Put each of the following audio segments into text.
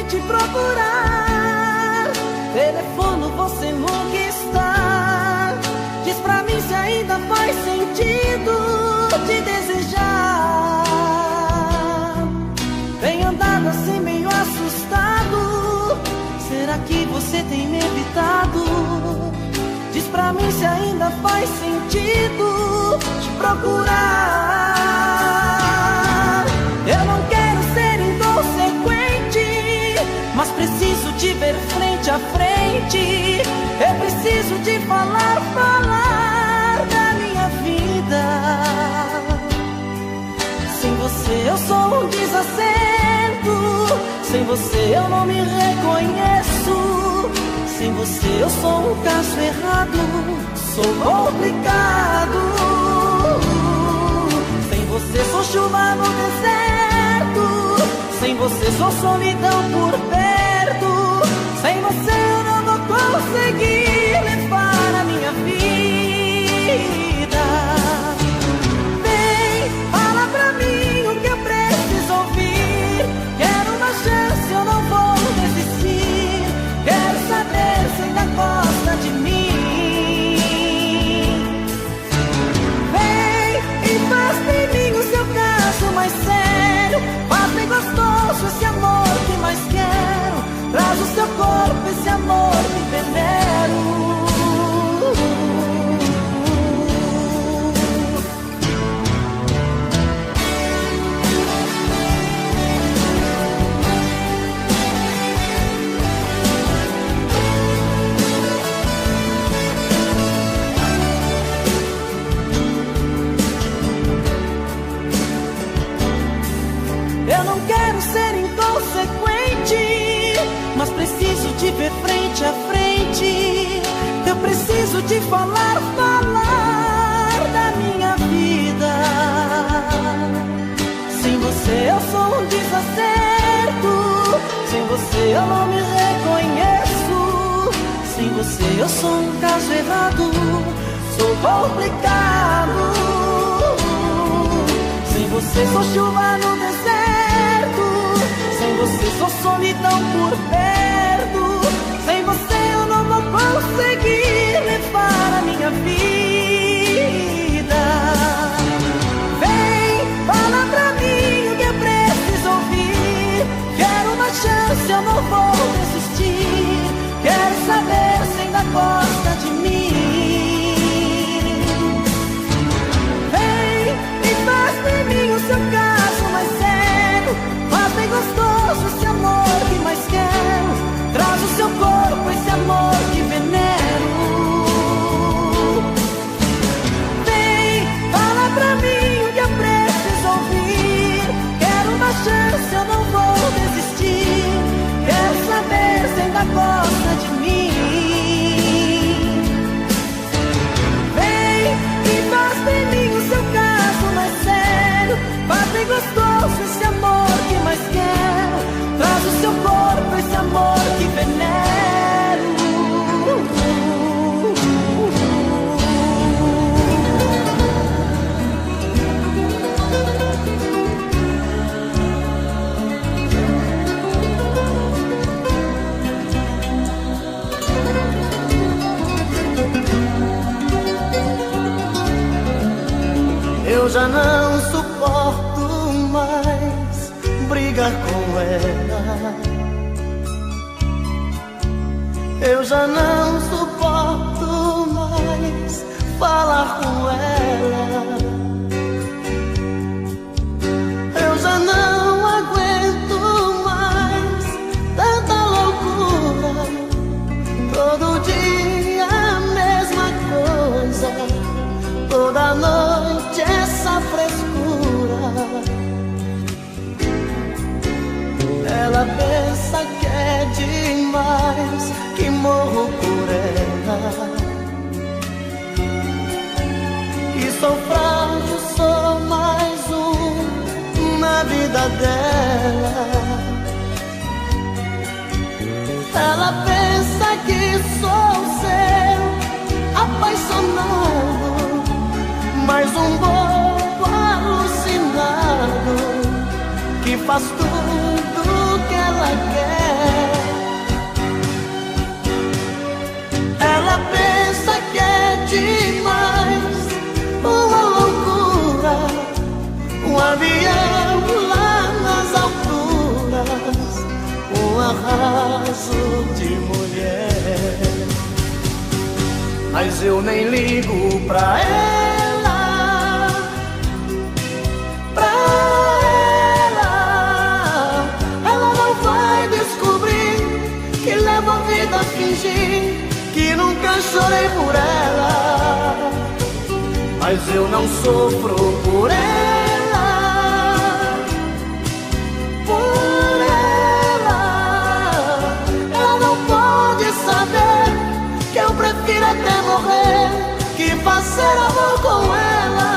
te procurar. Telefono, você nunca está. Diz pra mim se ainda faz sentido te desejar. Vem andado assim meio assustado. Será que você tem me evitado? Diz pra mim se ainda faz sentido te procurar. Eu não quero ser inconsequente, mas preciso te ver frente a frente. Eu preciso te falar da minha vida. Sem você eu sou um desacerto. Sem você eu não me reconheço. Sem você eu sou um caso errado. Sou complicado. Sem você sou chuva no deserto. Sem você sou solidão por perto. Sem você eu não vou conseguir levar a minha vida. Vem, fala pra mim o que eu preciso ouvir. Quero uma chance, eu não vou desistir. Quero saber se ainda gosta de mim. Vem e faz de mim o seu caso mais sério. Faz bem gostoso esse amor que mais quero. Traz o seu corpo, esse amor que venero. Eu não quero ser inconsequente, mas preciso te ver frente a frente. Eu preciso te falar da minha vida. Sem você eu sou um desacerto. Sem você eu não me reconheço. Sem você eu sou um caso errado. Sou complicado. Sem você sou chuva no deserto. Sem você sou solidão por perto. Sem você eu não vou conseguir levar a minha vida. Vem, fala pra mim o que eu preciso ouvir. Quero uma chance, eu não vou desistir. Quero saber se ainda gosta de mim. Vem e faz de mim o seu caso mais sério. Faz bem gostoso esse amor que mais quero. Traz o seu corpo, esse amor que venero. Vem, fala pra mim o que eu preciso ouvir. Quero uma chance, eu não vou desistir. Quero saber se ainda gosta de mim. Vem e faz de mim o seu caso mais sério. Faz bem gostoso esse amor que mais quero. Traz o seu corpo, esse amor que venero. Eu já não suporto mais brigar com ela. Eu já não suporto mais falar com ela. Eu já não aguento mais tanta loucura. Todo dia a mesma coisa. Toda noite essa frescura. Ela pensa que é demais, que morro por ela. Que sou frágil, sou mais um na vida dela. Ela pensa que sou seu apaixonado, mais um bobo alucinado que faz tudo que ela quer. demais, uma loucura, um avião lá nas alturas, um arraso de mulher. Mas eu nem ligo pra ela, pra ela. Ela não vai descobrir que levo a vida a fingir que nunca chorei por ela. Mas eu não sofro por ela, por ela. Ela não pode saber que eu prefiro até morrer que fazer amor com ela.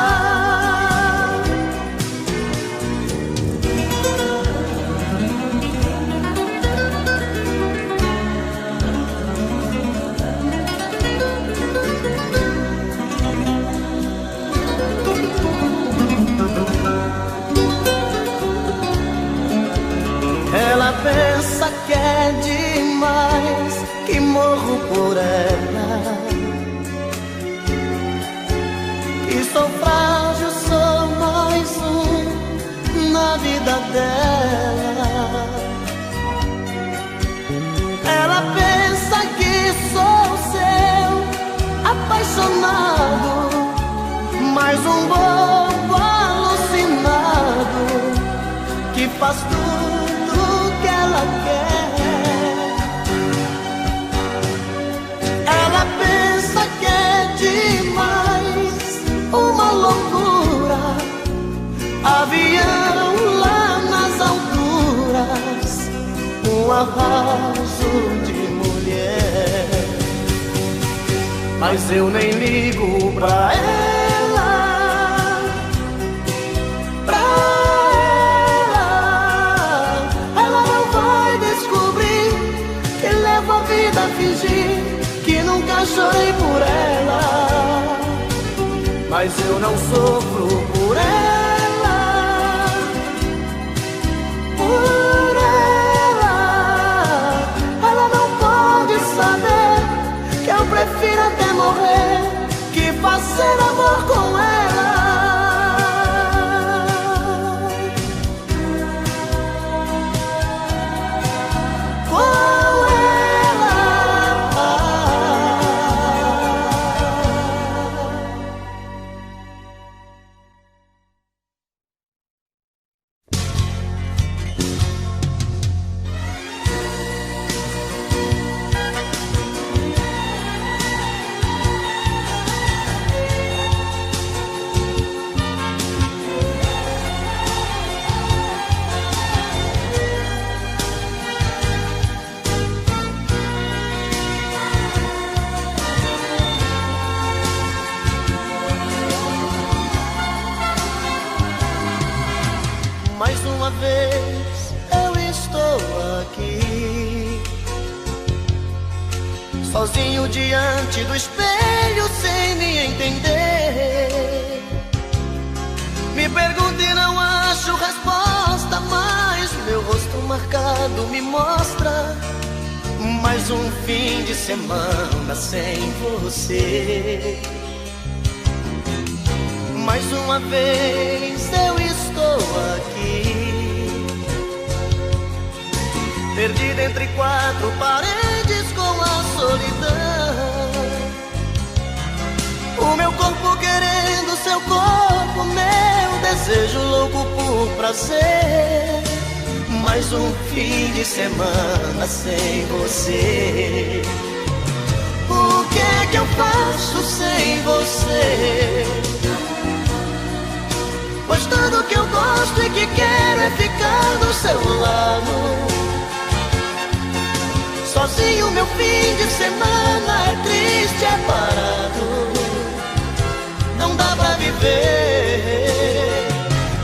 Ela pensa que é demais, que morro por ela, que sou frágil, sou mais um na vida dela. Ela pensa que sou seu apaixonado, mais um bobo alucinado que faz tudo que ela quer. Ela pensa que é demais, uma loucura, avião lá nas alturas, um arraso de mulher. Mas eu nem ligo pra ela, pra ela. Ela não vai descobrir que levo a vida a fingir que nunca chorei por ela. Mas eu não sofro por ela, por ela. Ela não pode saber que eu prefiro até morrer que fazer amor com ela. Mais uma vez eu estou aqui, sozinho diante do espelho sem me entender. Me pergunto e não acho resposta, mas meu rosto marcado me mostra mais um fim de semana sem você. Mais uma vez eu estou aqui, perdido entre quatro paredes com a solidão. O meu corpo querendo seu corpo, meu desejo louco por prazer. Mais um fim de semana sem você. O que é que eu faço sem você? Pois tudo que eu gosto e que quero é ficar do seu lado. Sozinho meu fim de semana é triste, é parado. Não dá pra viver.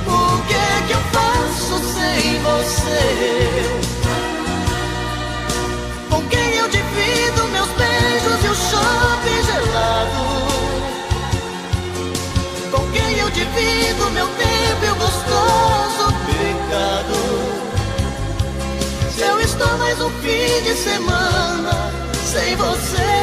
O que é que eu faço sem você? Com quem eu divido meus beijos e o shopping gelado? Com quem eu divido meu tempo e o gostoso pecado? Se eu estou mais um fim de semana sem você.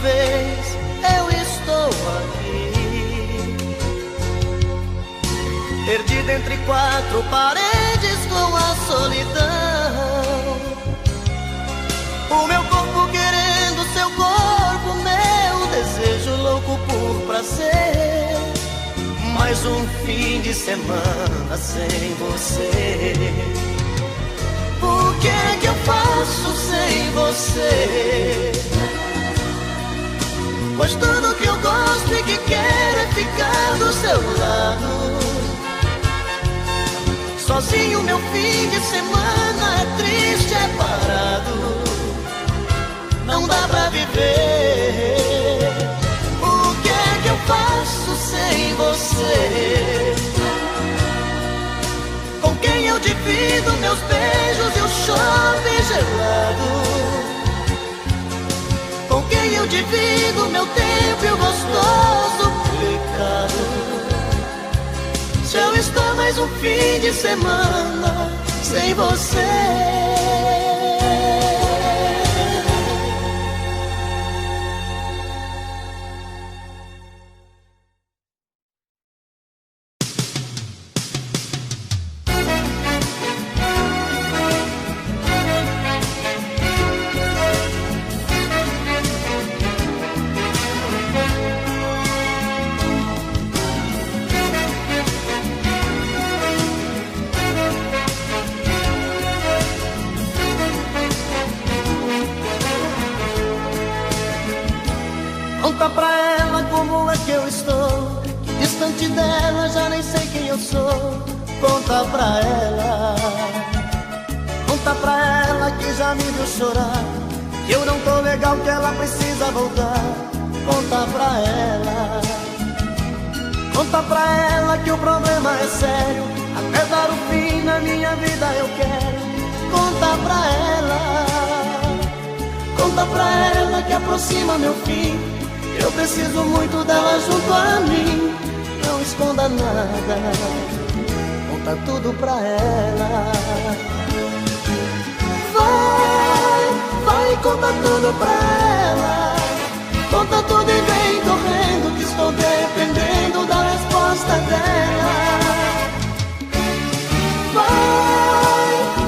vez eu estou aqui, perdido entre quatro paredes com a solidão. O meu corpo querendo seu corpo, meu desejo louco por prazer. Mais um fim de semana sem você. O que é que eu faço sem você? Pois tudo que eu gosto e que quero é ficar do seu lado. Sozinho meu fim de semana é triste, é parado. Não dá pra viver. O que é que eu faço sem você? Com quem eu divido meus beijos e o shopping gelado? Com quem eu divido meu tempo e o gostoso pecado? Se eu estou mais um fim de semana sem você. Conta pra ela como é que eu estou, que distante dela já nem sei quem eu sou. Conta pra ela. Conta pra ela que já me viu chorar, que eu não tô legal, que ela precisa voltar. Conta pra ela. Conta pra ela que o problema é sério, até dar o fim na minha vida eu quero. Conta pra ela. Conta pra ela que aproxima meu fim, eu preciso muito dela junto a mim. Não esconda nada, conta tudo pra ela. Vai, conta tudo pra ela. Conta tudo e vem correndo, que estou dependendo da resposta dela.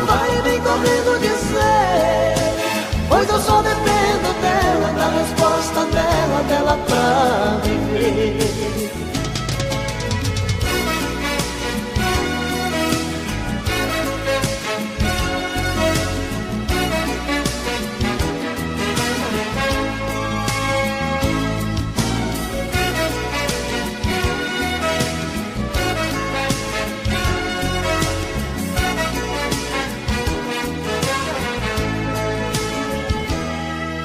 Vai, vem correndo dizer, pois eu só dependo dela, da resposta dela pra viver.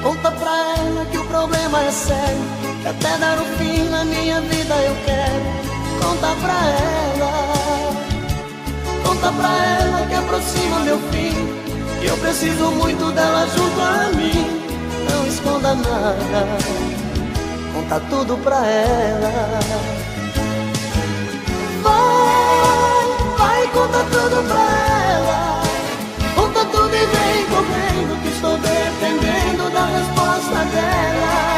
Conta pra ela que o problema é sério, que até dar o fim na minha vida eu quero. Conta pra ela. Conta pra ela que aproxima meu fim, que eu preciso muito dela junto a mim. Não esconda nada, conta tudo pra ela. Vai, conta tudo pra ela. Conta tudo e vem correndo, que estou dependendo da resposta dela.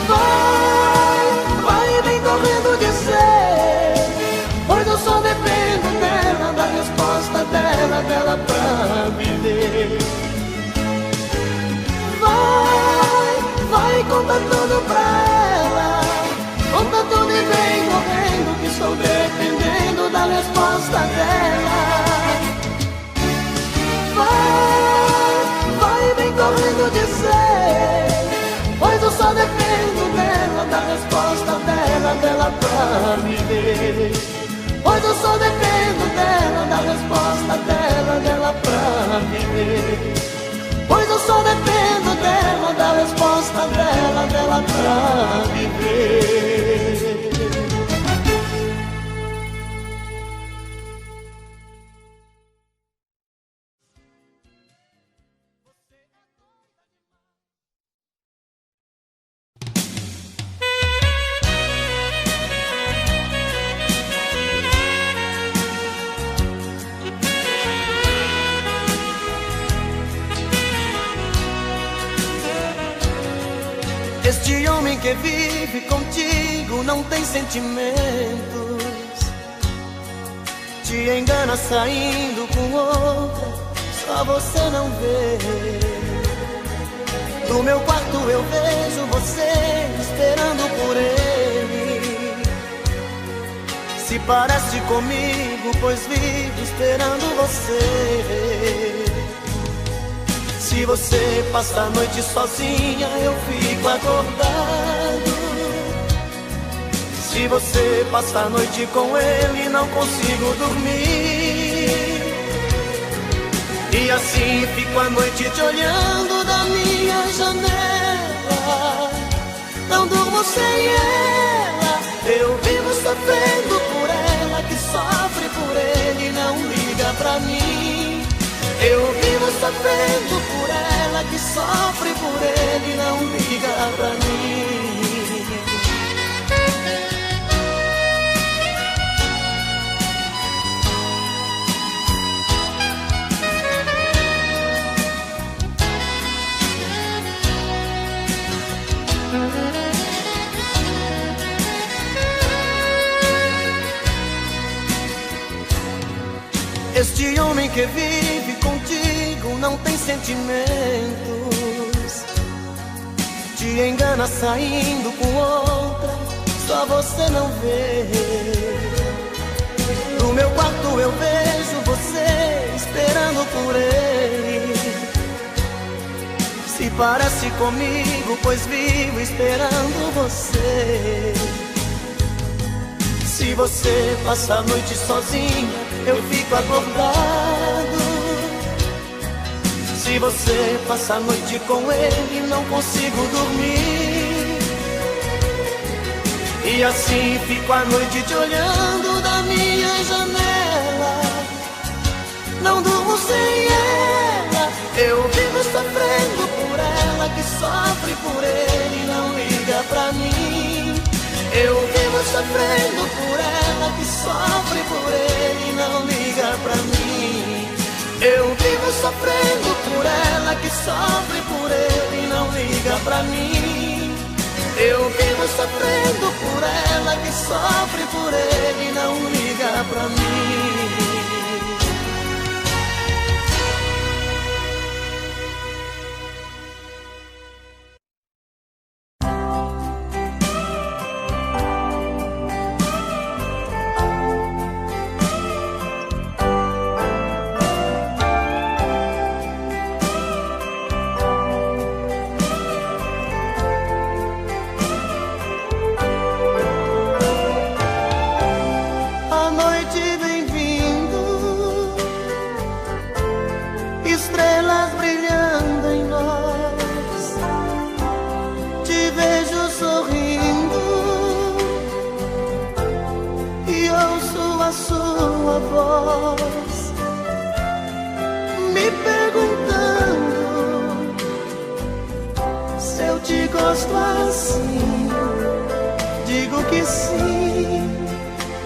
Vai, vem correndo dizer, pois eu só dependo dela, da resposta dela pra viver. Vai, conta tudo pra ela. Conta tudo e vem correndo, que estou dependendo da resposta dela. Vai, vem correndo dizer, pois eu só dependo dela, da resposta dela pra viver. Pois eu só dependo dela, da resposta dela pra viver. Pois eu só dependo dela, da resposta dela pra viver. que vive contigo não tem sentimentos, te engana saindo com outra, só você não vê. Do meu quarto eu vejo você esperando por ele. Se parece comigo, pois vivo esperando você. Se você passa a noite sozinha, eu fico acordado. Se você passa a noite com ele, não consigo dormir. E assim fico a noite te olhando da minha janela. Não durmo sem ela, eu vivo sofrendo por ela, que sofre por ele e não liga pra mim. Eu vivo sofrendo por ela, que sofre por ele e não liga pra mim. Este homem que vive contigo não tem sentimentos, te engana saindo com outra, só você não vê. No meu quarto eu vejo você esperando por ele. Se parece comigo, pois vivo esperando você. Se você passa a noite sozinha, eu fico acordado. Se você passa a noite com ele, não consigo dormir. E assim fico a noite te olhando da minha janela. Não durmo sem ela, eu vivo sofrendo por ela, que sofre por ele e não liga pra mim. Eu vivo sofrendo por ela, que sofre por ele e não liga pra mim. Eu vivo sofrendo por ela, que sofre por ele e não liga pra mim. Eu vivo sofrendo por ela, que sofre por ele e não liga pra mim. Me perguntando se eu te gosto assim. Digo que sim,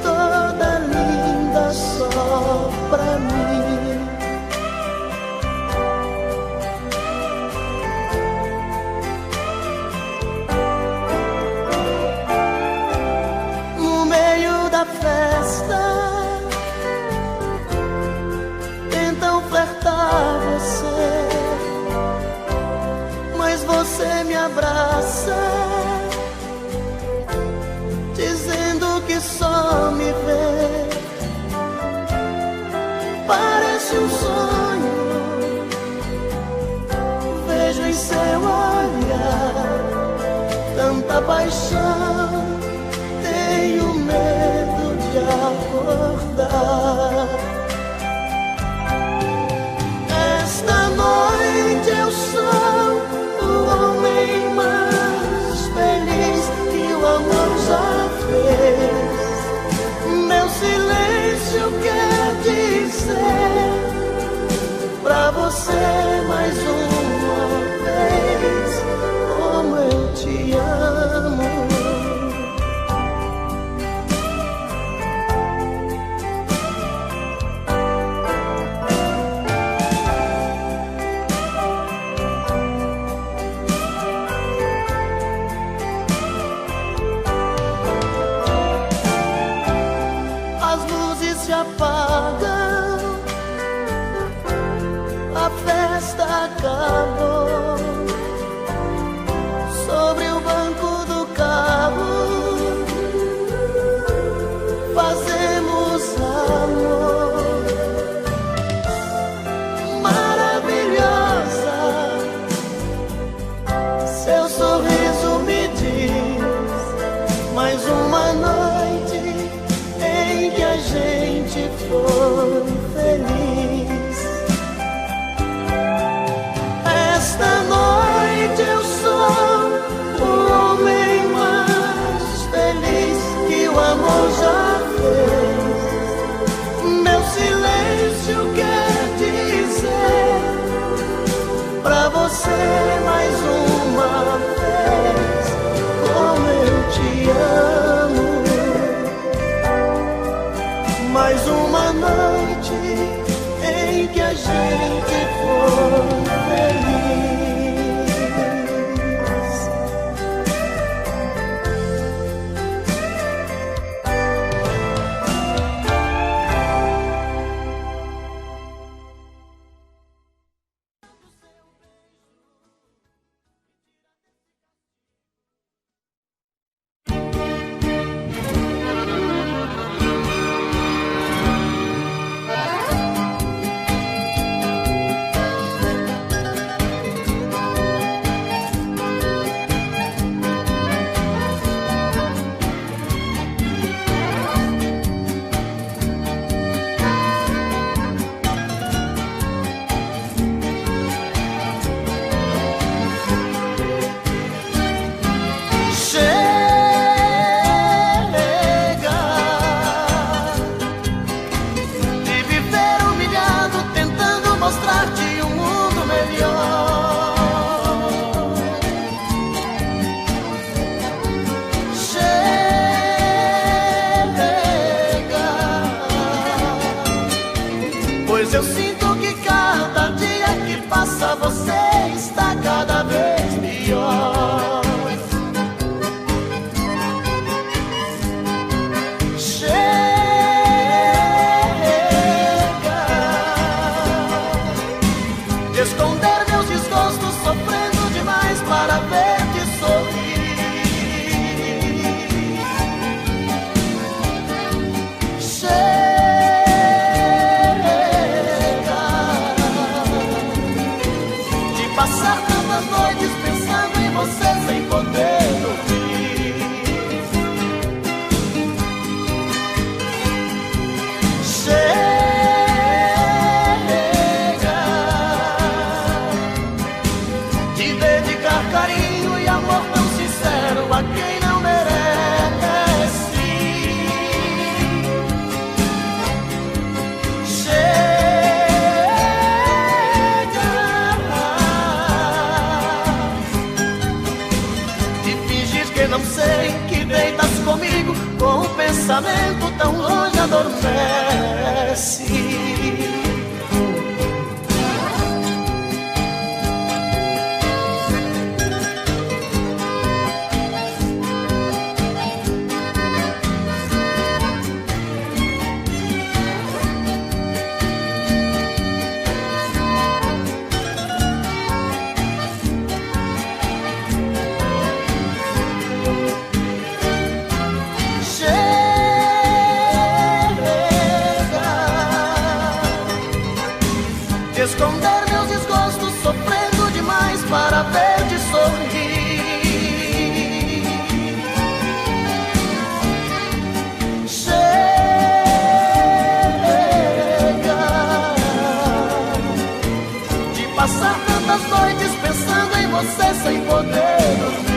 toda linda só pra mim. No meio da festa você, mas você me abraça, dizendo que só me vê. Parece um sonho, vejo em seu olhar tanta paixão, tenho medo de acordar. Esta noite eu sou o homem mais feliz que o amor já fez. Meu silêncio quer dizer pra você mais uma vez como eu te amo. se apagam, a festa acabou. Sobre o banco do carro fazemos amor. Maravilhosa, seu sorriso me diz mais uma noite em que a gente foi feliz. Esta noite eu sou o homem mais feliz que o amor já fez. Meu silêncio quer dizer pra você mais uma vez como eu te amo. Mais uma noite em que a gente foi feliz. Pois eu sinto que cada dia que passa você está cada vez pior. Chega de esconder meus desgostos, sofrendo demais para ver-te sorrir. Passar tantas noites pensando em você sem poder dormir. Chega de dedicar carinho e amor tão sincero a quem não merece. Não sei que deitas comigo com o pensamento tão longe adormece. Esconder meus desgostos, sofrendo demais para ver-te sorrir. Chega de passar tantas noites pensando em você sem poder dormir.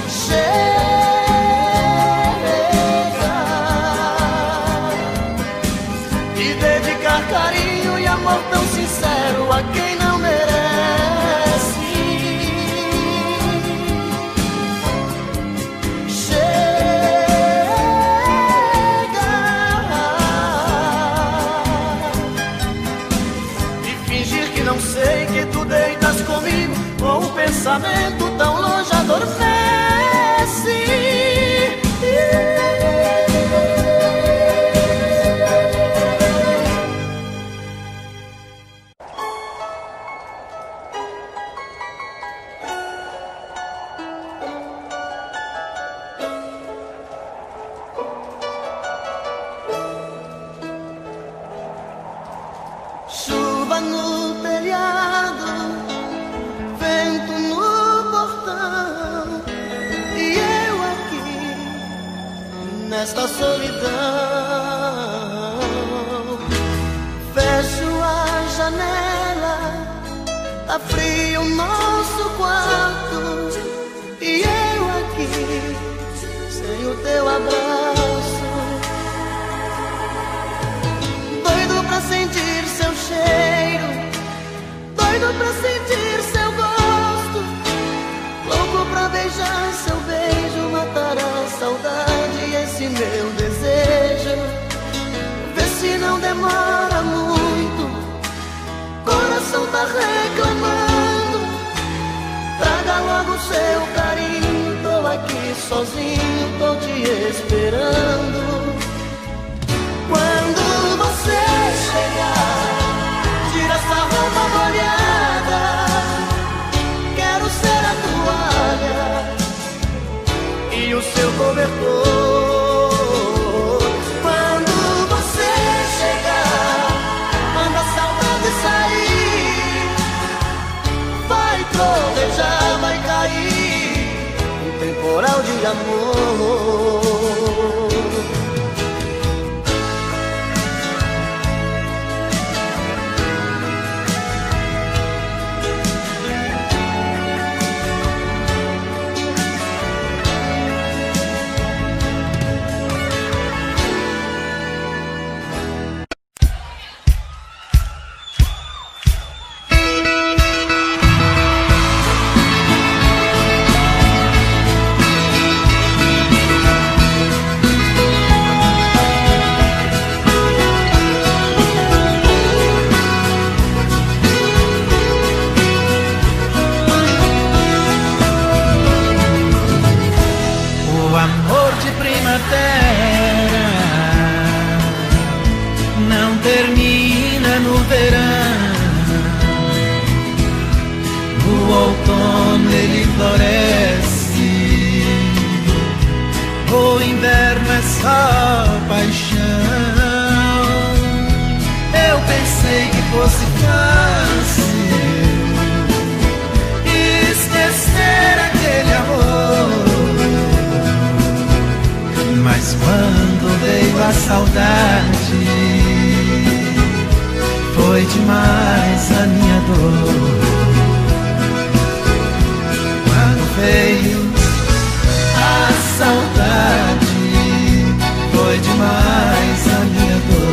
Chega carinho e amor tão sincero a quem não merece. Chega de fingir que não sei que tu deitas comigo com um pensamento tão longe adormece. nesta solidão. Fecho a janela, tá frio o nosso quarto, e eu aqui sem o teu abraço. Doido pra sentir seu cheiro, doido pra sentir seu gosto, louco pra beijar seu beijo, matar a saudade e esse meu desejo. Vê se não demora muito, coração tá reclamando. Traga logo seu carinho, tô aqui sozinho, tô te esperando. Quando você chegar, tira essa roupa molhada, quero ser a toalha e o seu cobertor. Quando você chegar, manda a saudade sair, vai trovejar, vai cair um temporal de amor. Não termina no verão, no outono ele floresce, o inverno é só paixão. Eu pensei que fosse fácil esquecer aquele amor, mas quando veio a saudade, foi demais a minha dor. Quando veio a saudade, foi demais a minha dor.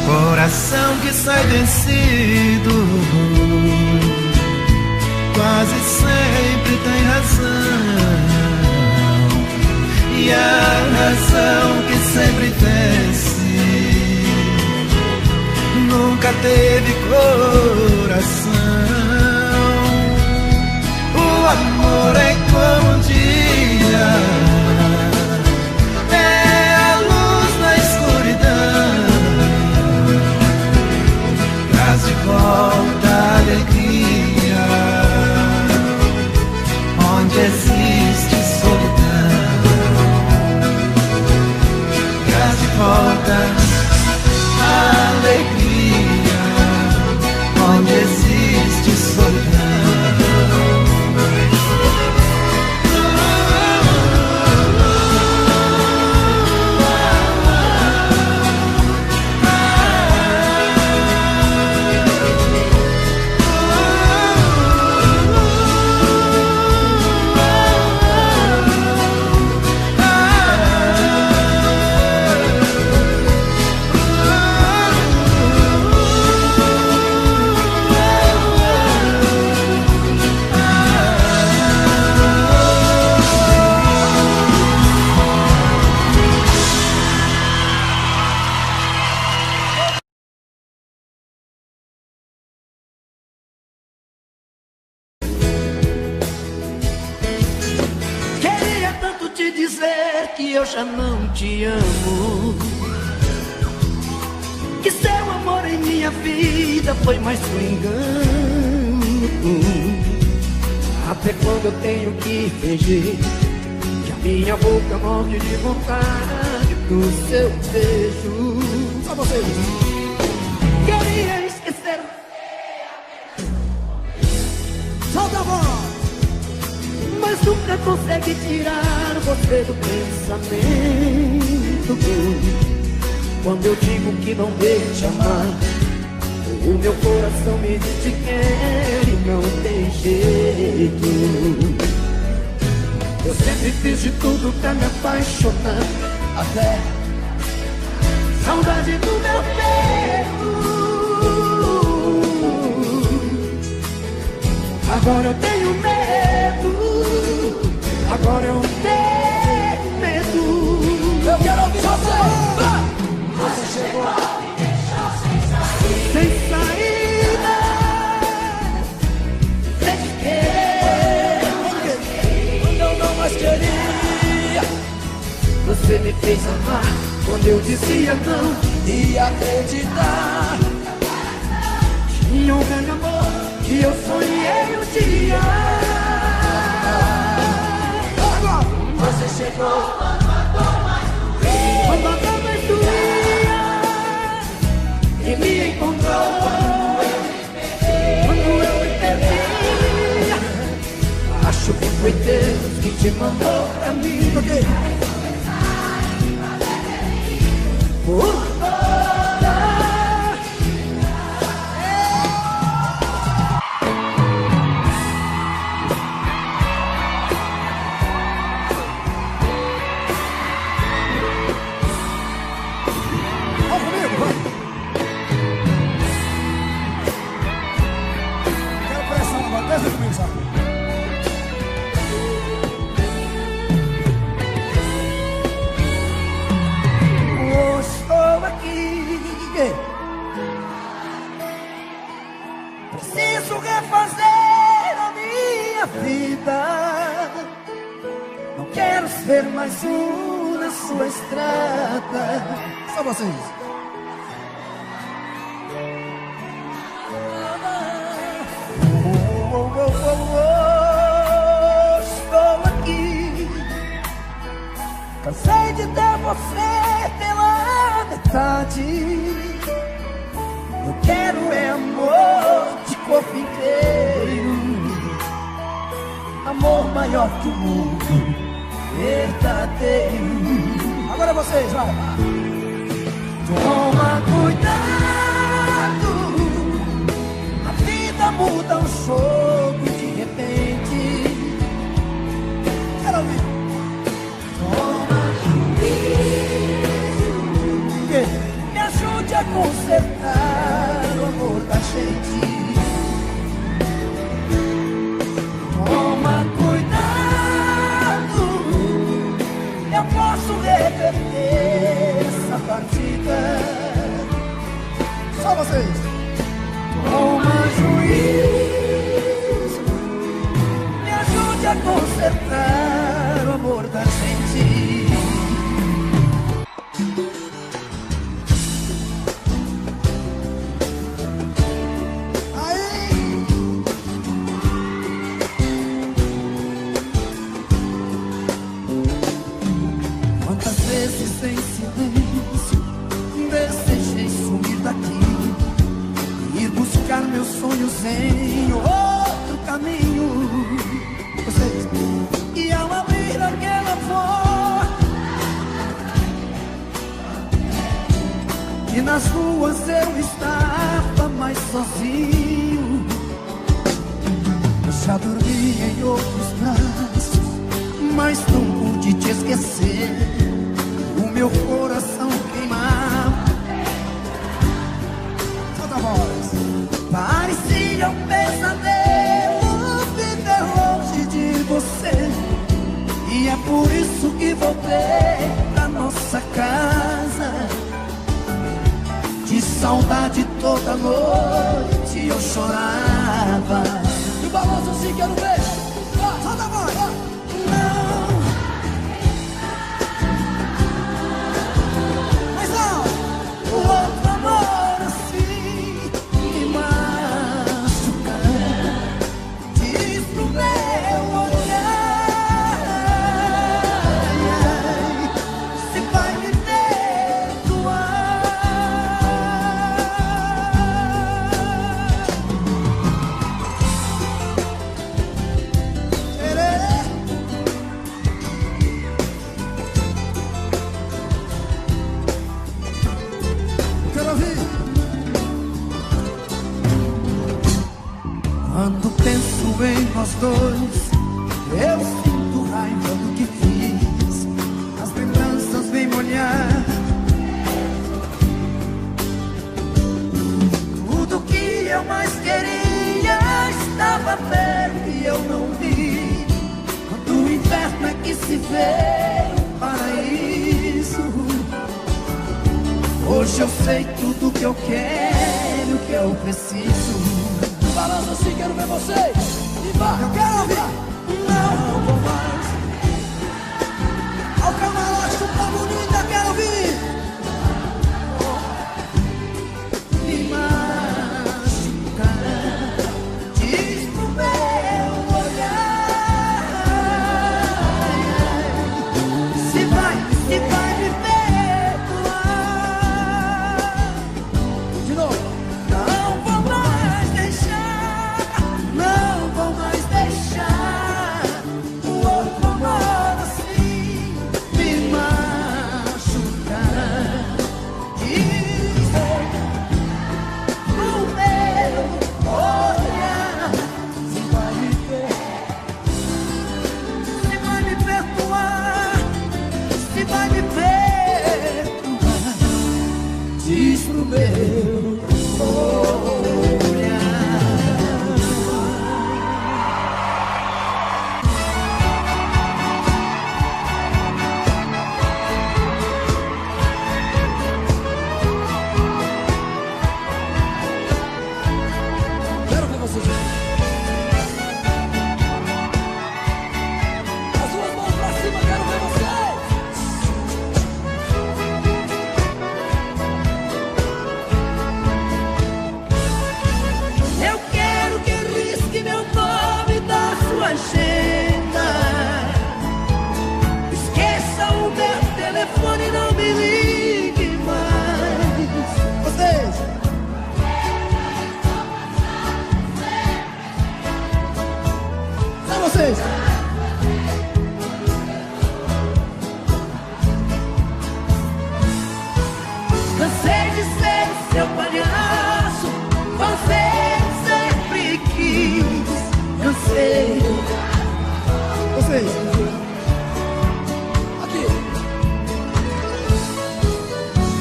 Coração que sai vencido quase sempre tem razão, e a razão que sempre vence nunca teve coração. O amor é como um dia, é a luz na escuridão, traz de volta a alegria onde existe solidão, traz de volta a alegria onde existe solidão. que eu já não te amo, que seu amor em minha vida foi mais um engano. Até quando eu tenho que fingir que a minha boca morre de vontade do seu beijo. Só vocês. Queria esquecer. Solta a voz. Mas nunca consegue tirar você do pensamento. Quando eu digo que não devo te amar, o meu coração me diz que quer e não tem jeito. Eu sempre fiz de tudo pra me apaixonar, até saudade do meu peito. Agora eu tenho medo, agora eu tenho medo. Eu quero ouvir você. Você chegou sem saída, sem querer, quando eu não mais queria. Você me fez amar quando eu dizia não e acreditar. Tinha um grande amor que eu sonhei um dia. Agora você chegou quando a dor mais doía e me encontrou quando eu me perdi. Acho que foi Deus que te mandou pra mim. Por toda. Vamos comigo, vai. Quero pressão agora, desce comigo, sabe? Estou aqui, preciso refazer a minha vida. Não quero ser mais um na sua estrada. Só vocês. Estou aqui, cansei de ter você pela metade. Eu quero é amor de corpo inteiro, amor maior que o mundo, verdadeiro. Agora vocês, vai. Toma cuidado, a vida muda um jogo de repente. Quero ouvir. Toma juízo, me ajude a consertar o amor da gente. Toma cuidado, eu posso reverter essa partida. Só vocês. Toma juízo, me ajude a consertar o amor da gente. Quantas vezes em silêncio desejei sumir daqui, ir buscar meus sonhos em outro caminho. Vocês. E ao abrir aquela porta e nas ruas eu estava mais sozinho, eu já dormi em outros braços, mas não pude te esquecer. O meu coração queimava. Solta a voz. Parecia um pesadelo viver longe de você. E é por isso que voltei pra nossa casa. De saudade toda noite eu chorava. E o balanço assim quero ver. Solta a voz. Não se veio para isso. Hoje eu sei tudo que eu quero, que eu preciso. Balança assim, quero ver vocês. E vai. Eu quero ouvir. Não vou mais. Ao camarote do Pablo Bonita, quero ouvir. Me machucar, diz pro meu olhar. Se vai me perdoar. De novo. Não vou mais deixar, não vou mais deixar o outro amor assim me machucar. Diz pro meu olhar, se vai me perdoar, se vai me perdoar. Diz pro meu Quero ver vocês. As duas mãos pra cima, quero ver vocês. Eu quero que risque meu nome da sua agenda. Esqueça o meu telefone, não me ligue mais. Vocês. Só vocês. Cansei de ser seu palhaço, você sempre quis. Cansei. Vocês. Aqui.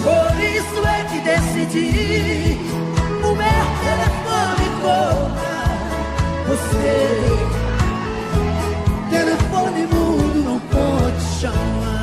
Por isso é que decidi o meu telefone cobrar. Você, telefone mudo, não pode chamar.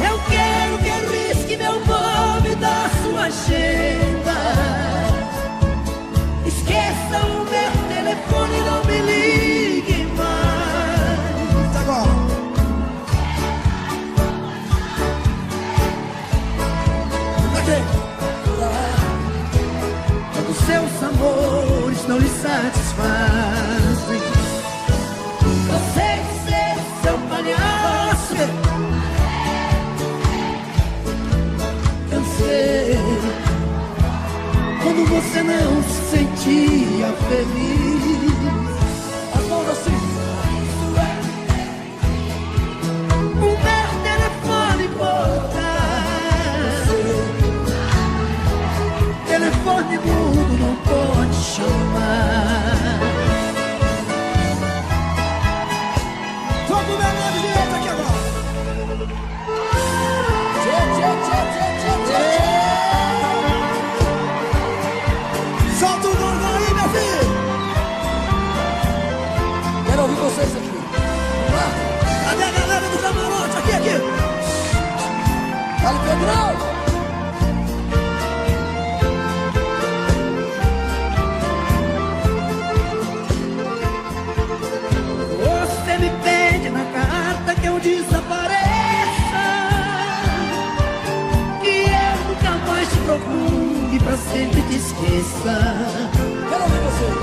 Eu quero que risque meu nome da sua agenda. Esqueça o meu telefone, não me ligue mais. Agora. Aqui. Quando seus amores não lhe satisfazem, cansei de ser seu palhaço. Cansei quando você não se sentia feliz. As mãos assim. O meu telefone cortar, telefone mudo, não pode chamar. Vamos pro meu lado direito aqui agora. Tchê, tchê, tchê, tchê, tchê, tchê. Solta o gordo aí, meu filho. Quero ouvir vocês aqui. Vamos lá. Cadê a galera do camarote? Aqui, aqui. Fala, Pedrão. Você me pede na carta que eu desapareça, que eu nunca mais te procure, pra sempre te esqueça. Quero ouvir vocês.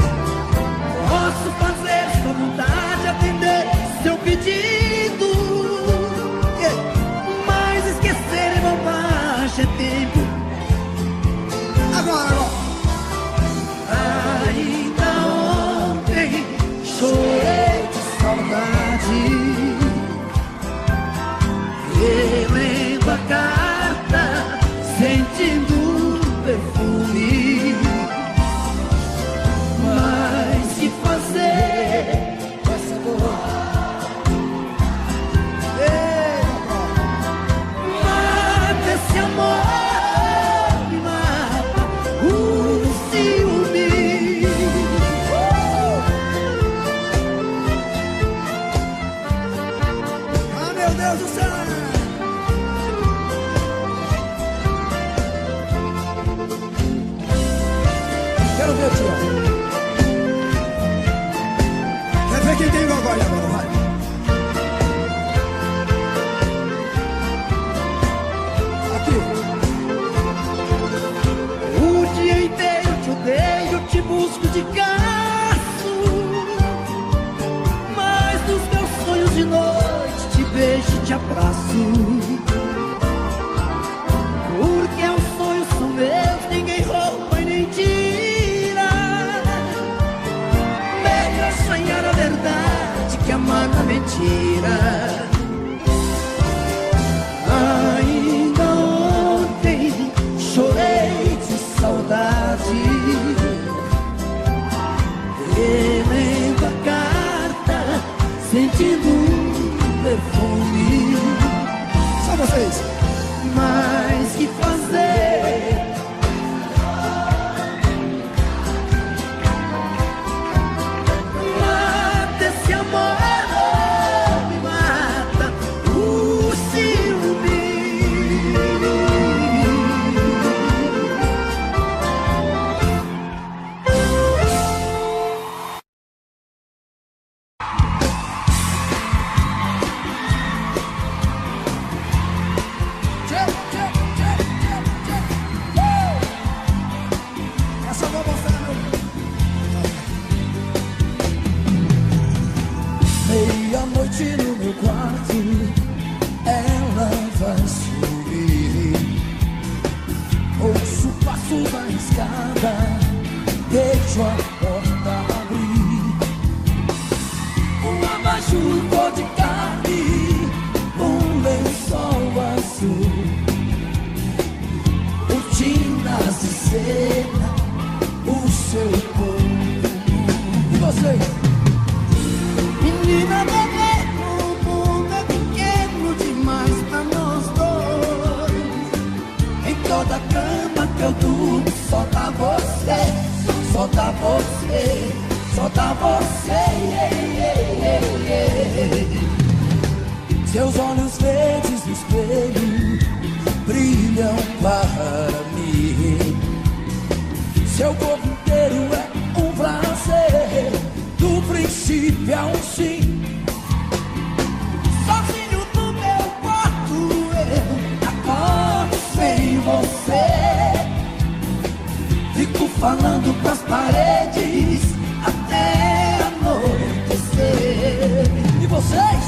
Posso fazer sua vontade, atender seu pedido, mas esquecer é bobagem, é tempo. Agora, agora. Ainda ontem chorei de saudade, relendo a casa Olha aqui, ó. Quer ver quem tem gogó agora, vai. Aqui. O dia inteiro te odeio, te busco de caço, mas nos meus sonhos de noite te beijo e te abraço. Porque os sonhos são meus, ninguém rouba e nem tira. Melhor sonhar a verdade que amar na mentira. Ainda ontem chorei de saudade, relendo a carta, sentindo um perfume. Só vocês. Mas que fazer? Mata esse amor, me mata o ciúme. Essa eu vou mostrar, meu. Meia-noite no meu quarto, ela vai subir. Ouço passos na escada, deixo a porta abrir. Um abajur cor de carne, um lençol azul, cortinas de seda, o seu corpo. E você? Menina bebê, o mundo é pequeno demais pra nós dois. Em toda cama que eu durmo, só dá você, só dá você, só dá você. Seus olhos verdes no espelho brilham para mim. Seu corpo inteiro é um prazer, do princípio ao fim. Sozinho no meu quarto eu acordo sem você. Fico falando pras paredes até anoitecer. E vocês?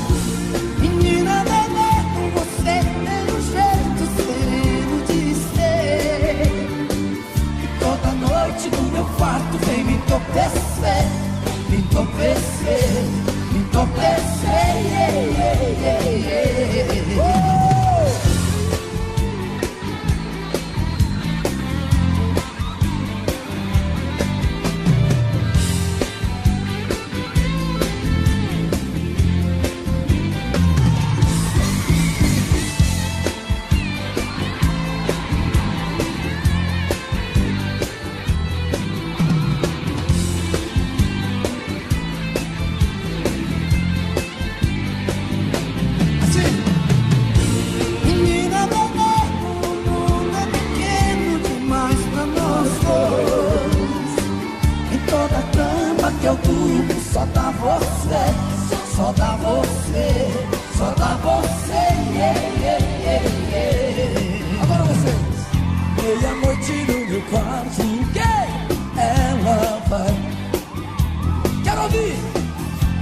Menina bebê, você tem um jeito sereno de ser. E toda noite no meu quarto vem me entorpecer, me entorpecer, me entorpecer. Menina bebê, o mundo é pequeno demais pra nós dois. Em toda cama que eu durmo, só dá você, só dá você, só dá você. Agora vocês. Meia-noite no meu quarto, ela vai. Quero ouvir.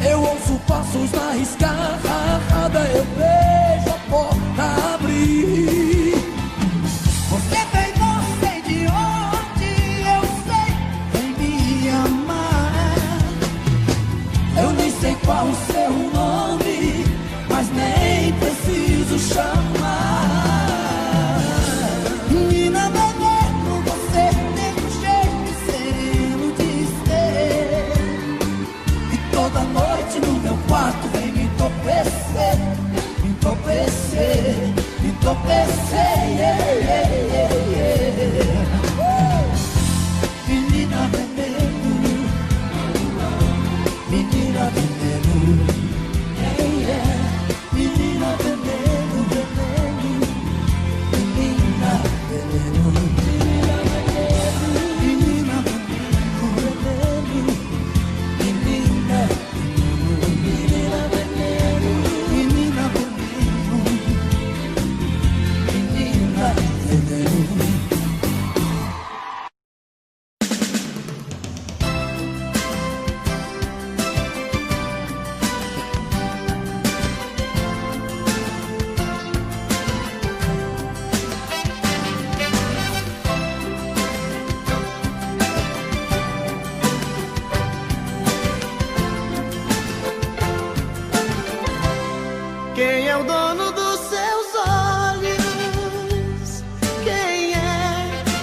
Eu ouço passos na escada, eu vejo a porta abrir. Você veio, não sei de onde, eu sei quem me amar. Eu nem sei qual o seu nome, mas nem preciso chamar. Menina bebê,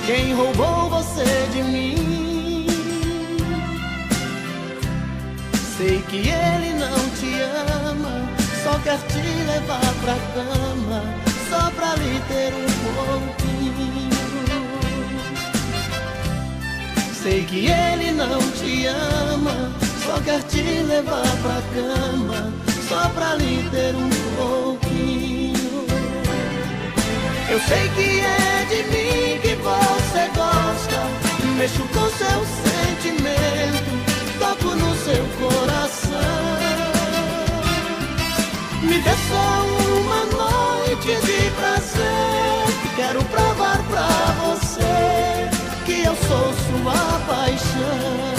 quem roubou você de mim. Sei que ele não te ama, só quer te levar pra cama, só pra lhe ter um pouquinho. Sei que ele não te ama, só quer te levar pra cama, só pra lhe ter um pouquinho. Eu sei que é de mim que você gosta, mexo com seu sentimento, toco no seu coração. Me dê só uma noite de prazer, quero provar pra você que eu sou sua paixão.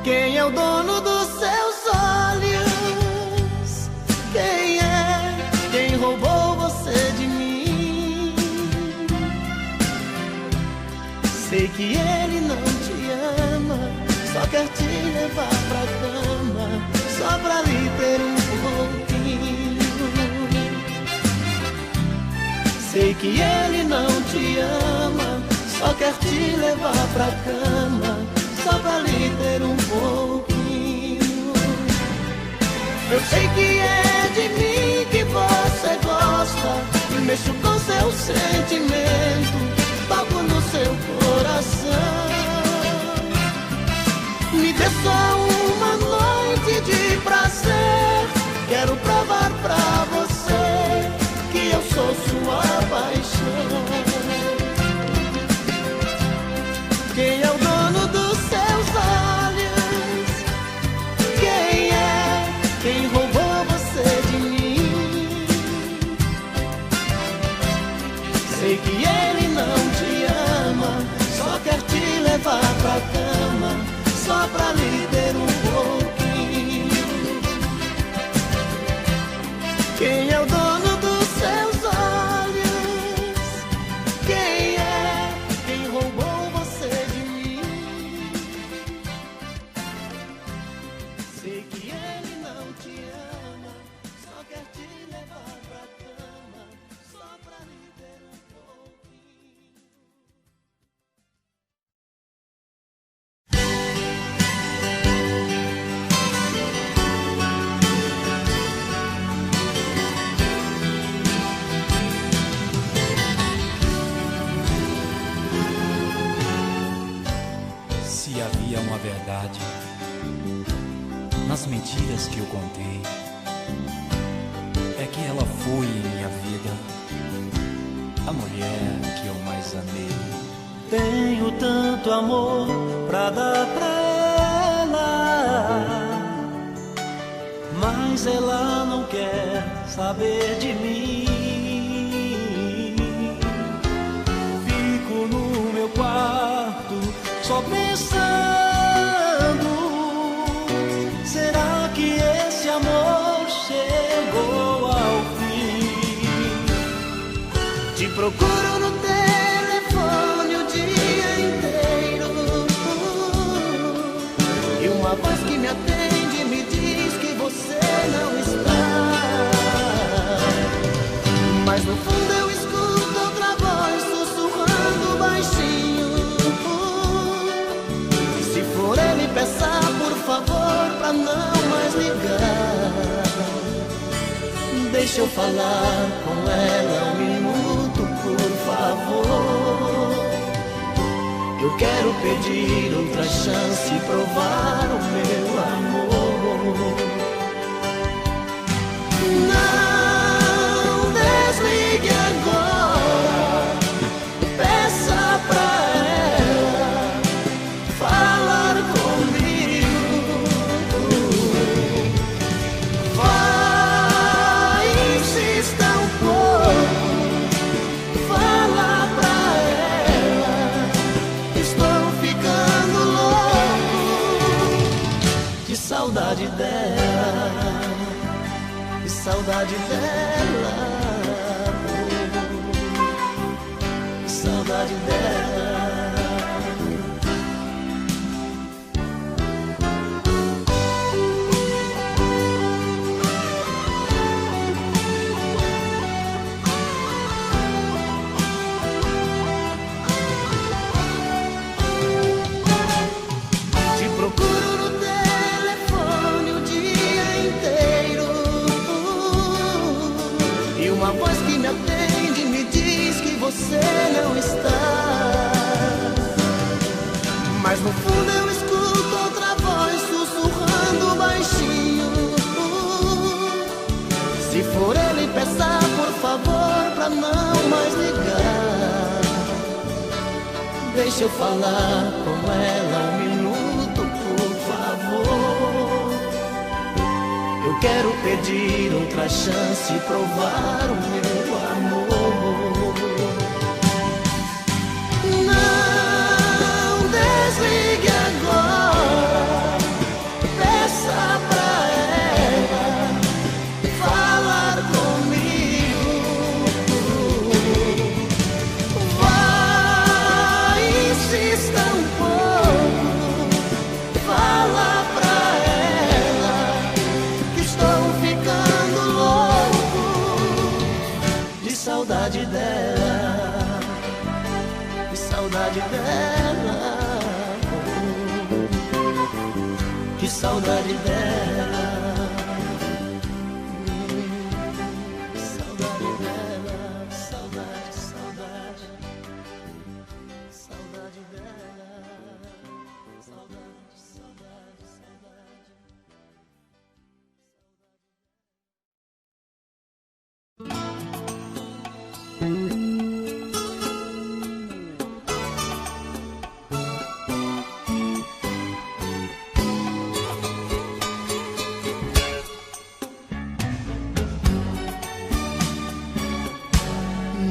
Quem é o dono dos seus olhos? Quem é? Quem roubou você de mim? Sei que ele não te ama, só quer te levar pra cama, só pra lhe ter um pouquinho. Sei que ele não te ama, só quer te levar pra cama, só pra lhe ter um pouquinho. Eu sei que é de mim que você gosta, mexo com seu sentimento, toco no seu coração. Me dê só uma noite de prazer, quero provar pra você que eu sou sua paixão. Quem é o dono dos seus olhos? Quem é? Quem roubou você de mim? Sei que ele não te ama, só quer te levar pra cama, só pra lhe ter um pouquinho. Quem é o dono dos seus olhos? Quem é? Quem roubou você de mim? Sei que ele não te ama, só quer te levar pra cama, só pra lhe ter um pouquinho. Se havia uma verdade nas mentiras que eu contei, é que ela foi em minha vida a mulher que eu mais amei. Tenho tanto amor pra dar pra ela, mas ela não quer saber de mim. Fico no meu quarto só pensando, será que esse amor chegou ao fim? Te procuro no telefone o dia inteiro, e uma voz que me atende me diz que você não está. Mas no fundo eu escuto outra voz sussurrando baixinho. Se for ele, peça por favor pra não mais ligar. Deixa eu falar com ela um minuto, por favor. Eu quero pedir outra chance e provar o meu amor. Não desligue agora, peça pra ela falar comigo. Vai, insista um pouco, fala pra ela, estou ficando louco de saudade dela. saudade dela, que saudade dela. Você não está, mas no fundo eu escuto outra voz sussurrando baixinho. Se for ele, peça por favor pra não mais ligar. Deixa eu falar com ela 1 minuto, por favor. Eu quero pedir outra chance e provar o meu amor. Desligue agora, peça pra ela falar comigo. Vai, insista um pouco, fala pra ela que estou ficando louco de saudade dela, de saudade dela. Que saudade dela, saudade dela, saudade, saudade, saudade dela, saudade, saudade, saudade.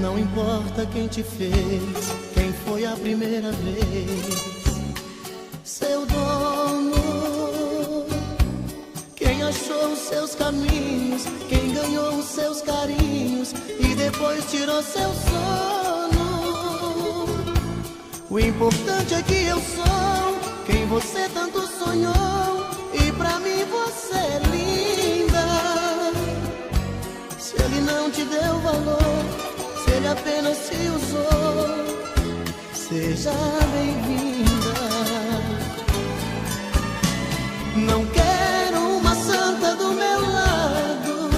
Não importa quem te fez, quem foi a primeira vez, seu dono, quem achou os seus caminhos, quem ganhou os seus carinhos e depois tirou seu sono. O importante é que eu sou quem você tanto sonhou e pra mim você é linda. Se ele não te deu valor, se ele apenas se usou, seja bem-vinda. Não quero uma santa do meu lado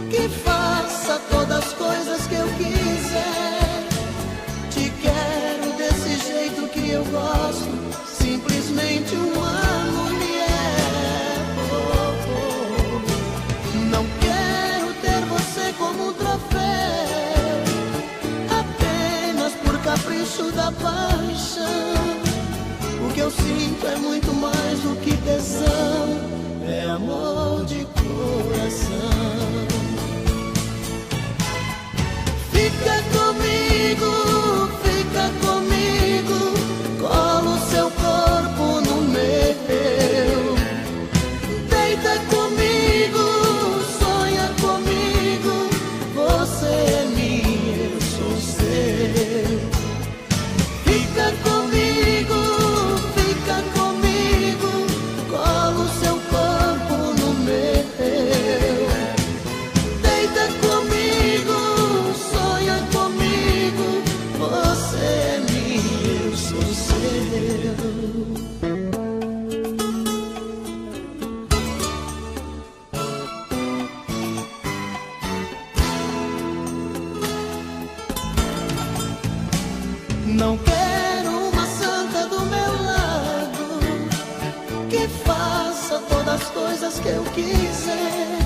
que faça todas as coisas que eu quiser. Te quero desse jeito que eu gosto, simplesmente uma mulher. Oh, oh. Não quero ter você como um troféu, apenas por capricho da paixão. O que eu sinto é muito mais do que tesão, é amor de coração. Fica comigo, cola o seu corpo no meu. Deita comigo, sonha comigo, você é minha, eu sou seu. Fica comigo, cola o seu corpo no meu. Deita comigo, sonha comigo, você é minha, eu sou seu. Não quero uma santa do meu lado que faça todas as coisas que eu quiser.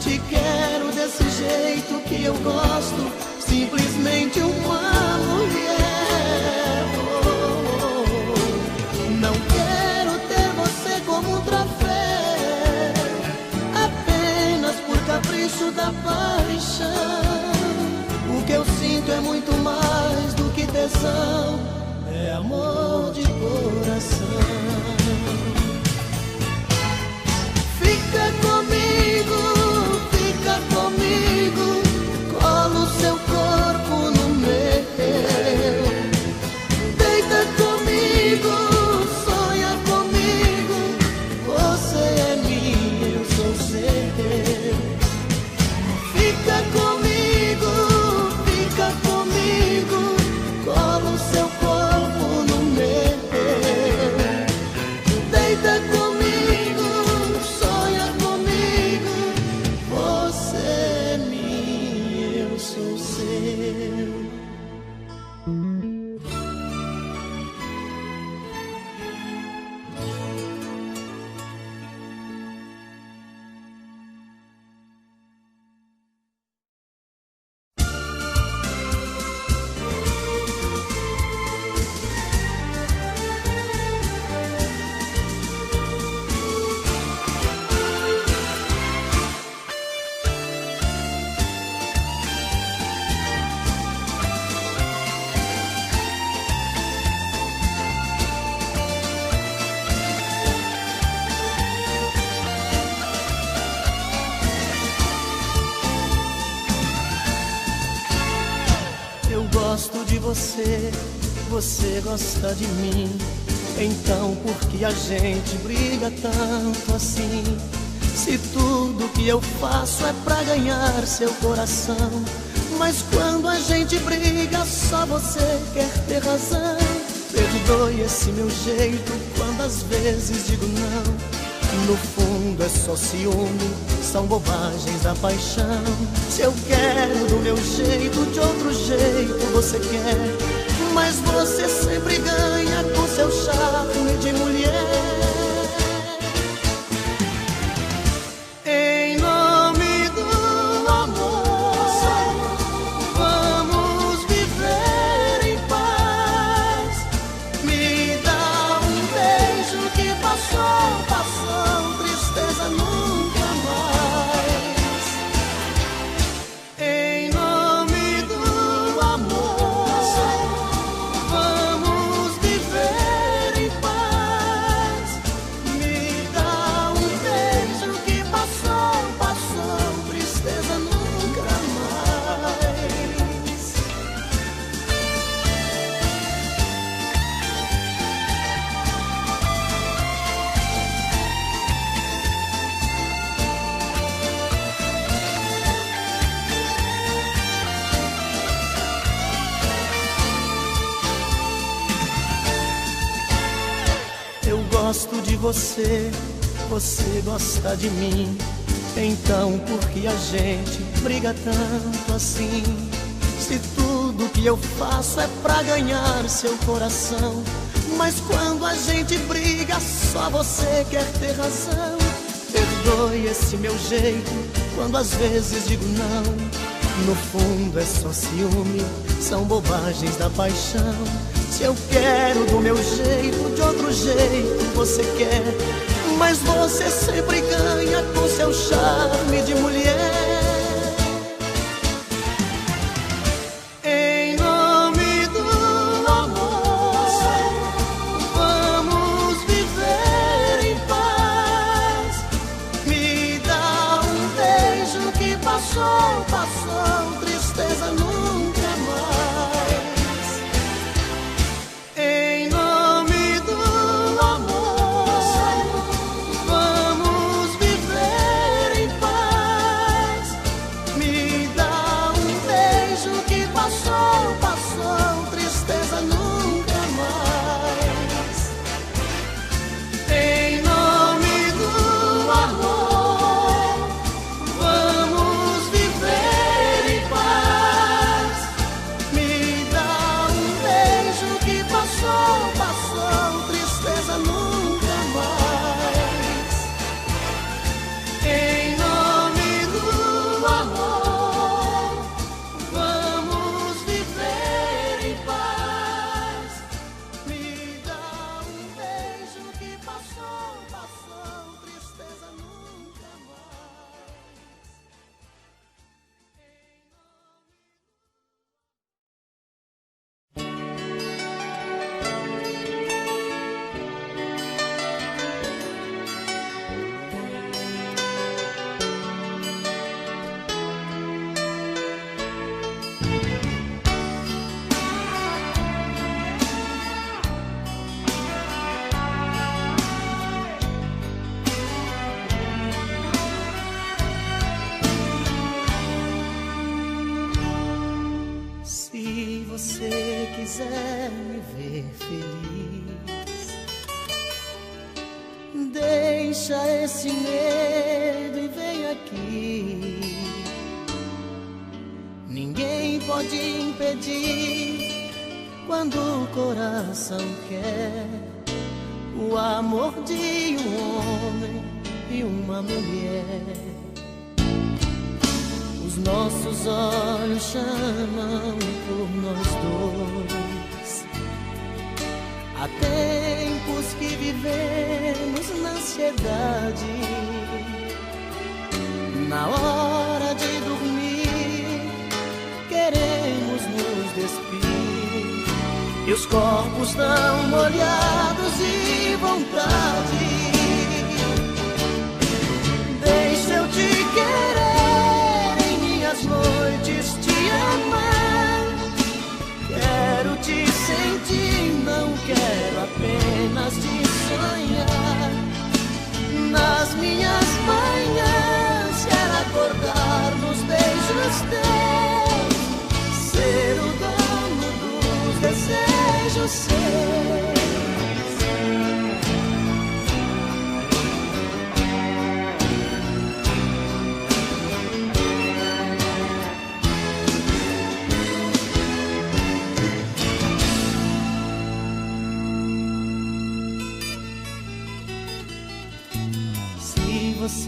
Te quero desse jeito que eu gosto, simplesmente uma mulher. Oh, oh, oh. Não quero ter você como um troféu, apenas por capricho da paixão. O que eu sinto é muito mais do que tesão, é amor de coração. Fica comigo, você gosta de mim. Então por que a gente briga tanto assim? Se tudo que eu faço é pra ganhar seu coração. Mas quando a gente briga, só você quer ter razão. Perdoe esse meu jeito quando às vezes digo não. No fundo é só ciúme, são bobagens da paixão. Se eu quero do meu jeito, de outro jeito você quer. Mas você sempre ganha com seu charme de mulher. Em nome do amor, vamos viver em paz. Me dá um beijo que passou, tristeza nunca mais. Em nome do amor, vamos viver em paz. Me dá um beijo que passou, tristeza nunca mais. Eu gosto de você, você gosta de mim. Então por que a gente briga tanto assim? Se tudo que eu faço é pra ganhar seu coração. Mas quando a gente briga, só você quer ter razão. Perdoe esse meu jeito quando às vezes digo não. No fundo é só ciúme, são bobagens da paixão. Se eu quero do meu jeito, de outro jeito você quer. Mas você sempre ganha com seu charme de mulher. Em nome do amor, vamos viver em paz. Me dá um beijo que passou, tristeza nunca mais. Em nome do amor, vamos viver em paz. Me dá um beijo que passou, tristeza nunca mais. Em nome do amor, vamos viver em paz. Me dá um beijo que passou, tristeza nunca mais. Em nome do amor, vamos viver em paz. Me dá um beijo que passou, tristeza nunca mais. Se você quiser me ver feliz, deixa esse medo e vem aqui. Ninguém pode impedir quando o coração quer o amor de um homem e uma mulher. Os nossos olhos chamam por nós dois. Há tempos que vivemos na ansiedade. Na hora de dormir, queremos nos despir. E os corpos tão molhados de vontade. Deixa eu te querer, noites te amar. Quero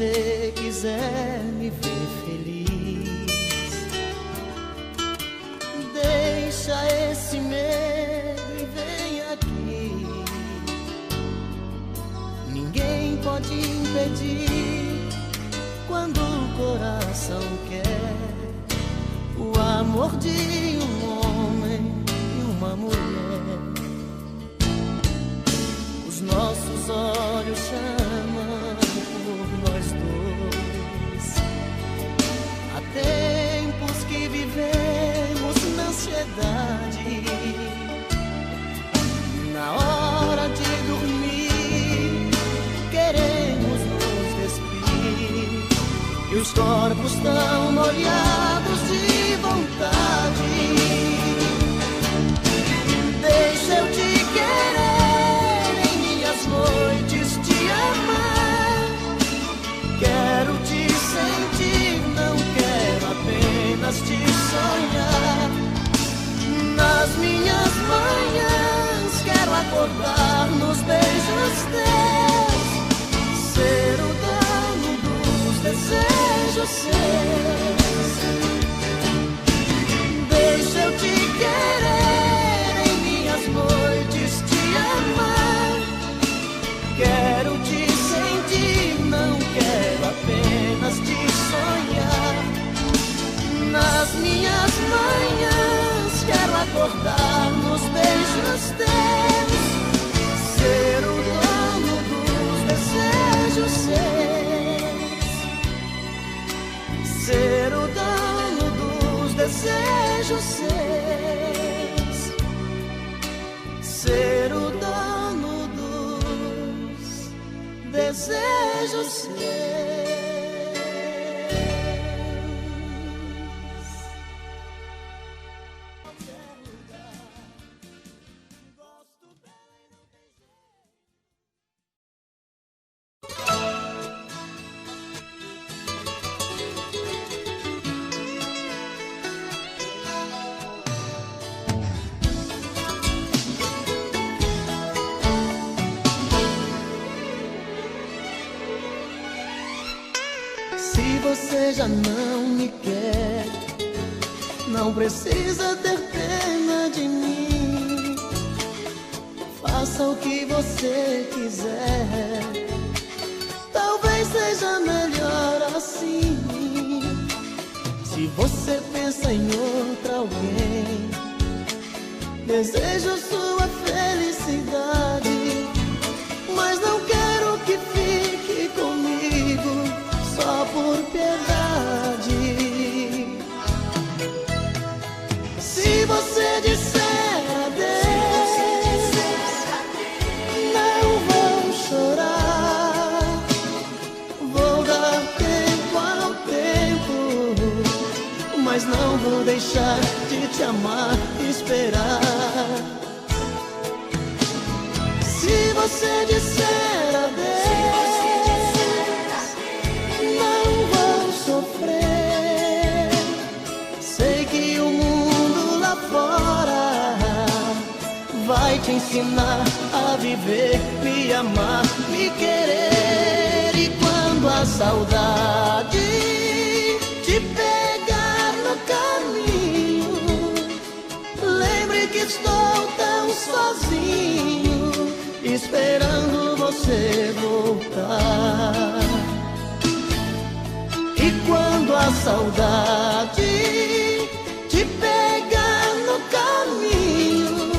você quiser me ver feliz, deixa esse medo e vem aqui. Ninguém pode impedir quando o coração quer o amor de um homem e uma mulher. Os nossos olhos chamam por nós dois. Há tempos que vivemos na ansiedade. Na hora de dormir, queremos nos despir e os corpos tão molhados de vontade. Deixa eu te querer em minhas noites, te amar. Quero te sentir, não quero apenas te sonhar. Nas minhas manhãs quero acordar nos beijos teus, ser o dono dos desejos seus. Deixa eu te querer em minhas noites, te amar. Quero te sentir, não quero apenas te sonhar. Nas minhas manhãs quero acordar nos beijos teus, ser o dono dos desejos seus, ser o dono dos desejos seus, ser o dono dos desejos seus. Se você já não me quer, não precisa ter pena de mim. Faça o que você quiser, talvez seja melhor assim. Se você pensa em outra alguém, desejo sua felicidade, mas não quero que fique comigo só por piedade. Se você disser adeus, não vou chorar. Vou dar tempo ao tempo, mas não vou deixar de te amar e esperar. Se você disser adeus, não vou sofrer. Sei que o mundo lá fora vai te ensinar a viver, me amar, me querer. E quando a saudade te pegar no caminho, lembre que estou tão sozinho, esperando você voltar. E quando a saudade te pegar no caminho,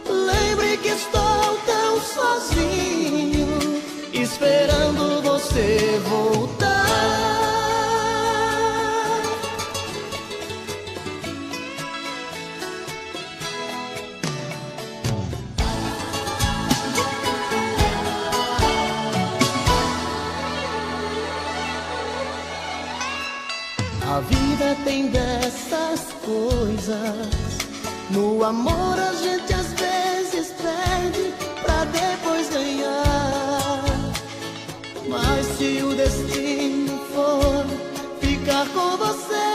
lembre que estou tão sozinho, esperando você voltar. A vida tem dessas coisas. No amor a gente às vezes perde pra depois ganhar. Mas se o destino for ficar com você,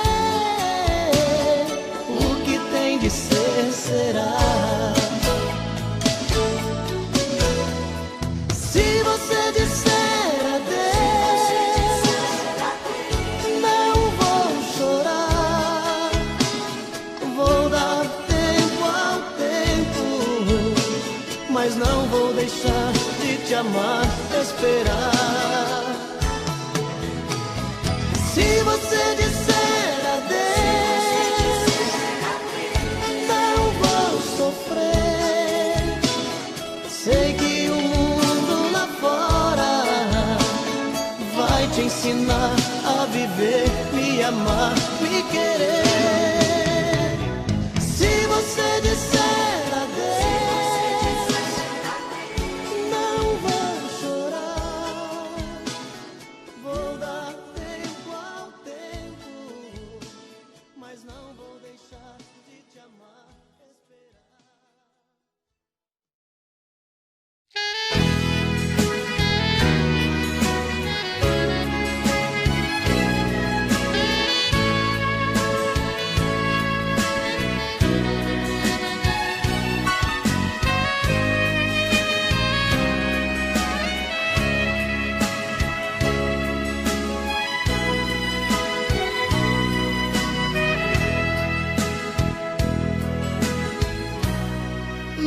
o que tem de ser será. Se você disser adeus, te amar, esperar. Se você disser adeus, não vou sofrer. Sei que o mundo lá fora vai te ensinar a viver, me amar, me querer. Se você disser adeus, não vou chorar. Vou dar tempo ao tempo, mas não vou deixar de te amar, esperar.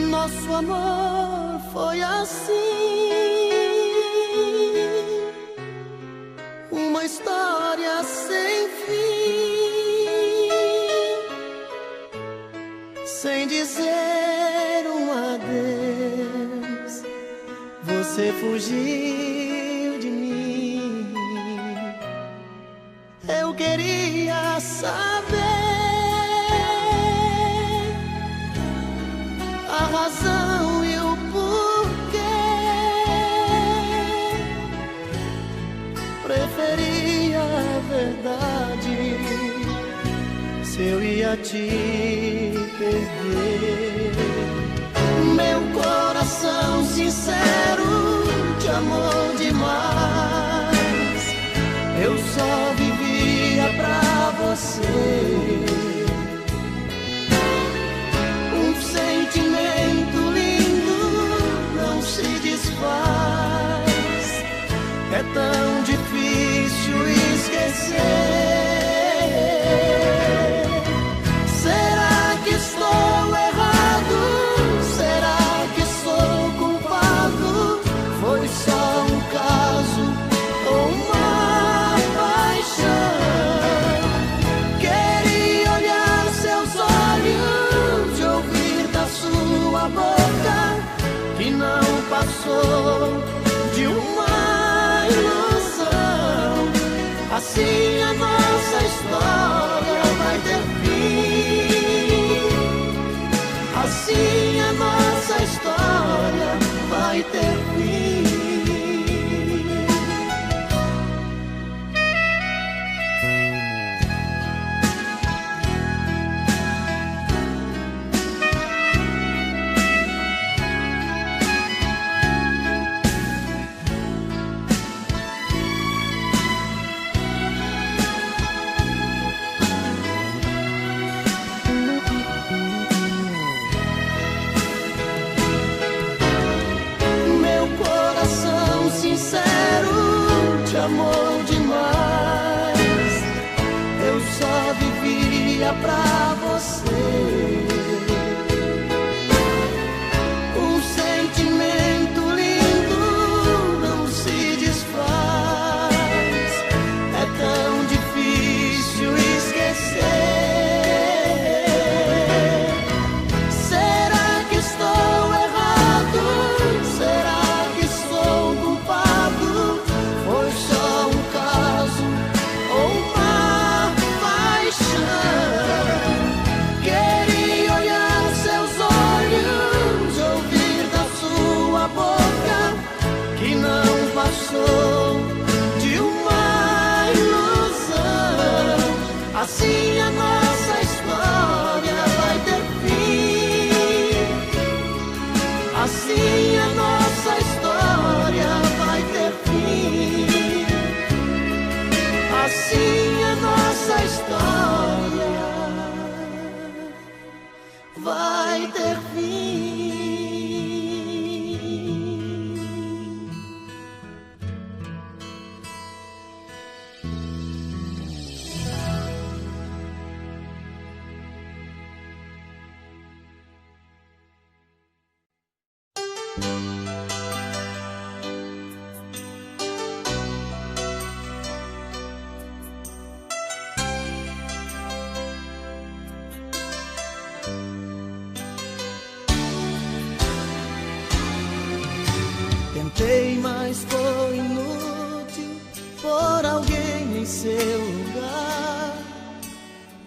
Nosso amor foi assim, uma história sem fim, sem dizer um adeus, você fugiu de mim. Eu queria saber a razão e o porquê. Preferia a verdade se eu ia te perder. Meu coração sincero te amou demais. Eu só vivia pra você. Sentimento lindo não se desfaz. É tão difícil esquecer. Será que estou errado? Será que sou culpado? Foi só um caso ou uma paixão? Queria olhar seus olhos, ouvir da sua boca, que não passou de uma ilusão. Assim a nossa história vai ter fim. Assim a nossa história vai ter fim. Amor demais, eu só vivia pra você. Um sentimento lindo não se desfaz. É tão difícil esquecer. Será que estou errado? Será que sou culpado? Foi só um caso ou uma paixão? Queria olhar seus olhos, ouvir da sua boca, que não passou de uma ilusão. Assim a nossa história vai ter fim. Assim a nossa história vai ter fim. Assim a nossa história vai ter fim.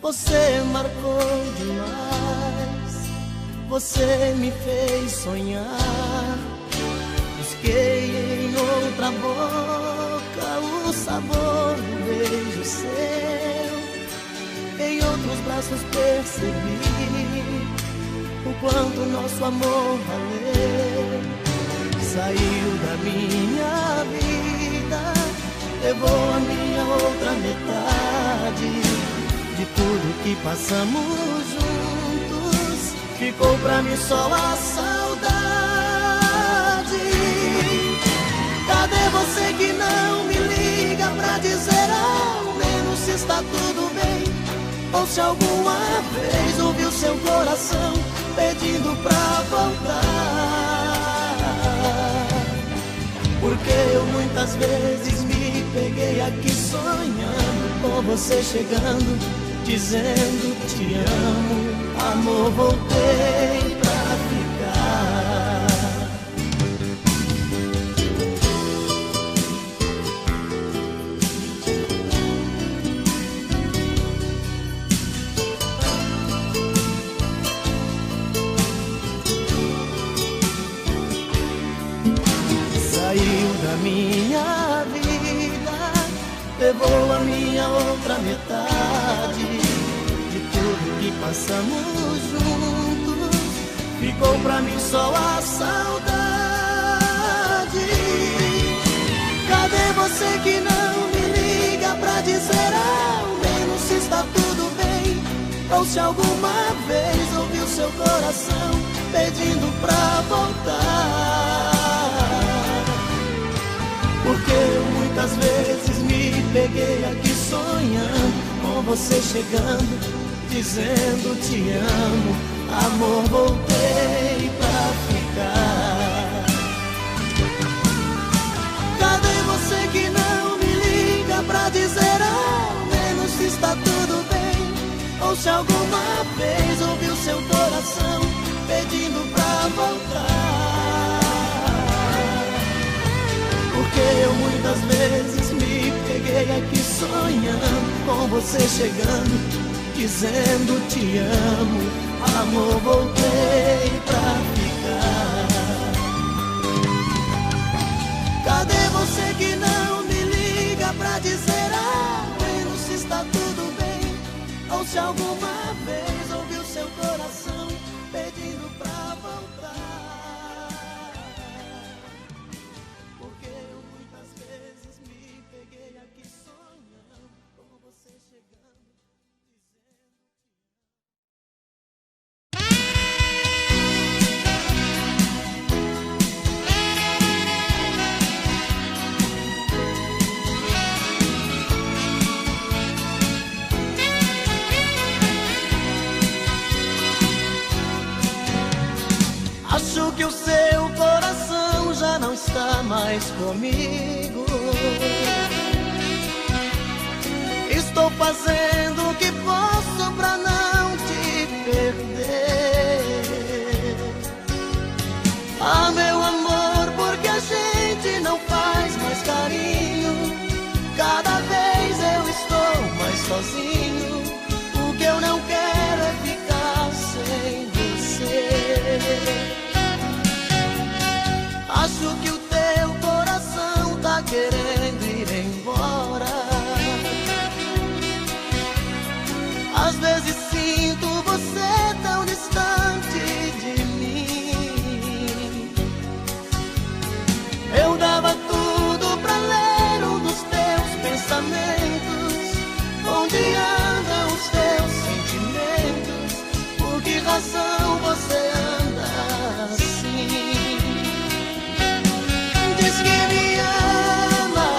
Você marcou demais, você me fez sonhar. Busquei em outra boca o sabor do beijo seu. Em outros braços percebi o quanto nosso amor valeu. Saiu da minha vida, levou a minha outra metade. De tudo que passamos juntos, ficou pra mim só a saudade. Cadê você que não me liga pra dizer ao menos se está tudo bem? Ou se alguma vez ouviu seu coração pedindo pra voltar? Porque eu muitas vezes me peguei aqui sonhando com você chegando, dizendo te amo, amor, voltei pra ficar. Saiu da minha vida, levou a minha outra metade. De tudo que passamos juntos, ficou pra mim só a saudade. Cadê você que não me liga pra dizer ao menos se está tudo bem? Ou se alguma vez ouviu seu coração pedindo pra voltar? Porque eu muitas vezes me peguei aqui sonhando com você chegando, dizendo te amo, amor, voltei pra ficar. Cadê você que não me liga pra dizer ao menos se está tudo bem? Ou se alguma vez ouviu seu coração pedindo pra voltar? Porque eu muitas vezes me peguei aqui sonhando com você chegando, dizendo te amo, amor, voltei pra ficar. Cadê você que não me liga pra dizer ao menos se está tudo bem? Ou se alguma vez ouviu seu coração pedindo pra voltar? Acho que o seu coração já não está mais comigo. Estou fazendo o que posso pra não te perder. Ah, meu amor, porque a gente não faz mais carinho. Cada vez eu estou mais sozinho. O que eu não quero é ficar sem você. Acho que o teu coração tá querendo ir embora. Às vezes sinto você tão distante de mim. Eu dava tudo pra ler um dos teus pensamentos. Onde andam os teus sentimentos? Por que razão você anda assim? Diz que me ama,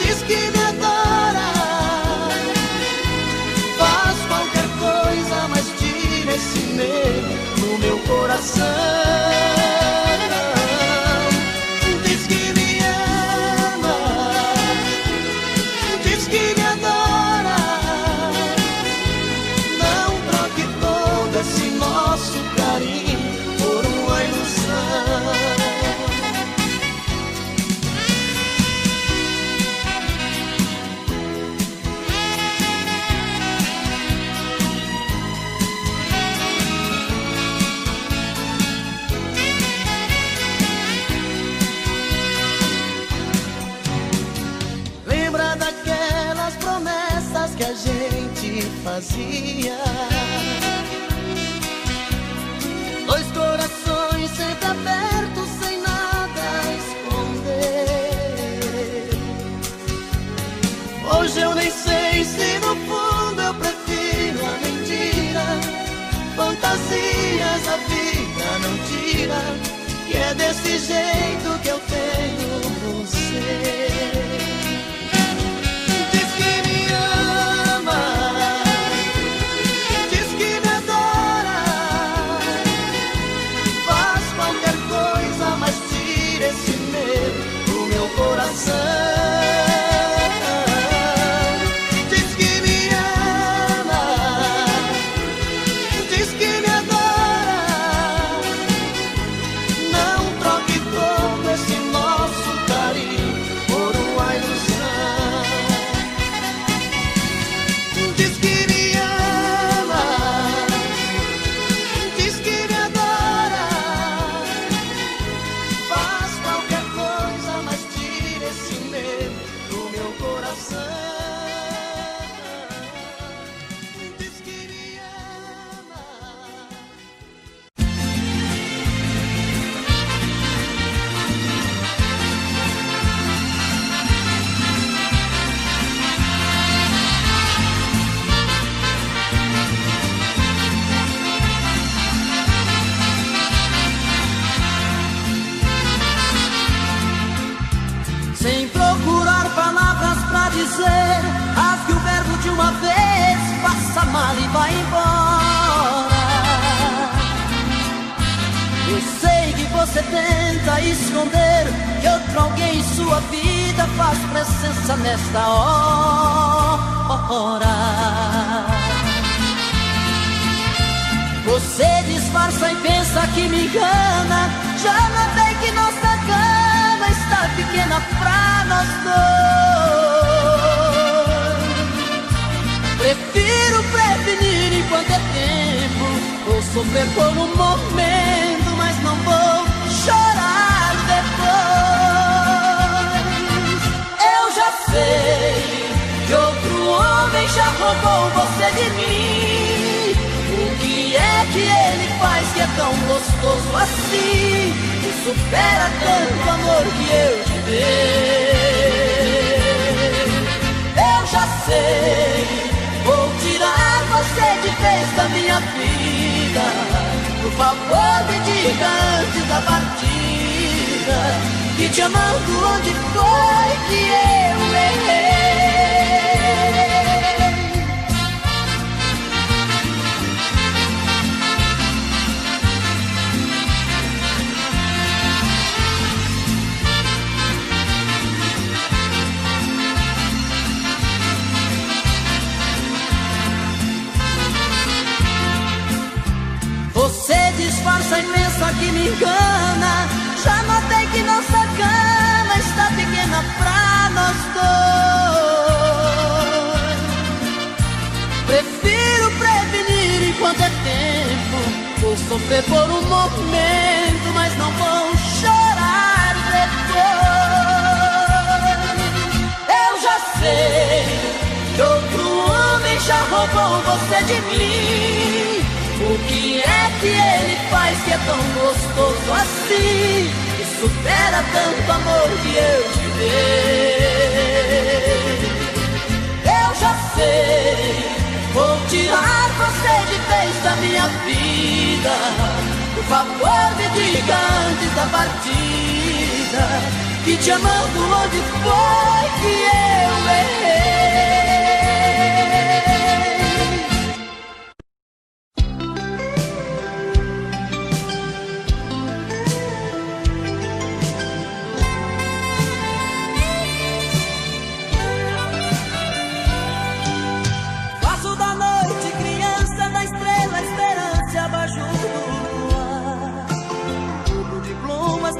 diz que me adora. Faz qualquer coisa, mas tira esse medo no meu coração. Diz que me ama, diz que me adora. Não troque todo esse nosso carinho por uma ilusão. que a gente fazia. Dois corações sempre abertos, sem nada a esconder. Hoje eu nem sei se no fundo eu prefiro a mentira. Fantasias a vida não tira, que é desse jeito que eu tenho você. Diz que me ama, diz que me adora, faz qualquer coisa, mas tira esse medo do meu coração. Sem procurar palavras pra dizer, rasgue o verbo de uma vez, faça mal e vai embora. Eu sei que você tenta esconder que outro alguém em sua vida faz presença nesta hora. Você disfarça e pensa que me engana, já notei que nossa cama está pequena pra nós dois. Prefiro prevenir enquanto é tempo, vou sofrer por um momento, mas não vou chorar depois. Eu já sei que outro homem já roubou você de mim. O que é que ele faz que é tão gostoso assim, que supera tanto amor que eu te dei? Eu já sei, vou tirar você de vez da minha vida. Por favor, me diga antes da partida, que te amando onde foi que eu errei. Você disfarça e pensa que me engana, já notei que nossa cama está pequena pra nós dois. Prefiro prevenir enquanto é tempo, vou sofrer por um momento, mas não vou chorar depois. Eu já sei que outro homem já roubou você de mim. O que é que ele faz que é tão gostoso assim, que supera tanto amor que eu te dei? Eu já sei, vou tirar você de vez da minha vida. Por favor, me diga antes da partida, que te amando onde foi que eu errei.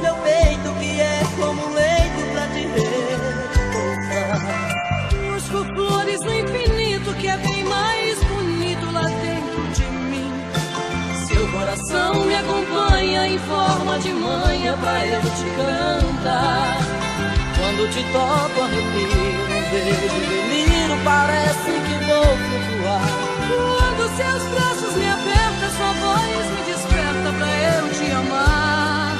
Meu peito que é como um leito pra te repousar. Busco flores no infinito que é bem mais bonito lá dentro de mim. Seu coração me acompanha em forma de manha pra eu te cantar. Quando te toco arrepio, um beijo delírio, parece que vou flutuar. Quando seus braços me apertam, sua voz me desperta pra eu te amar.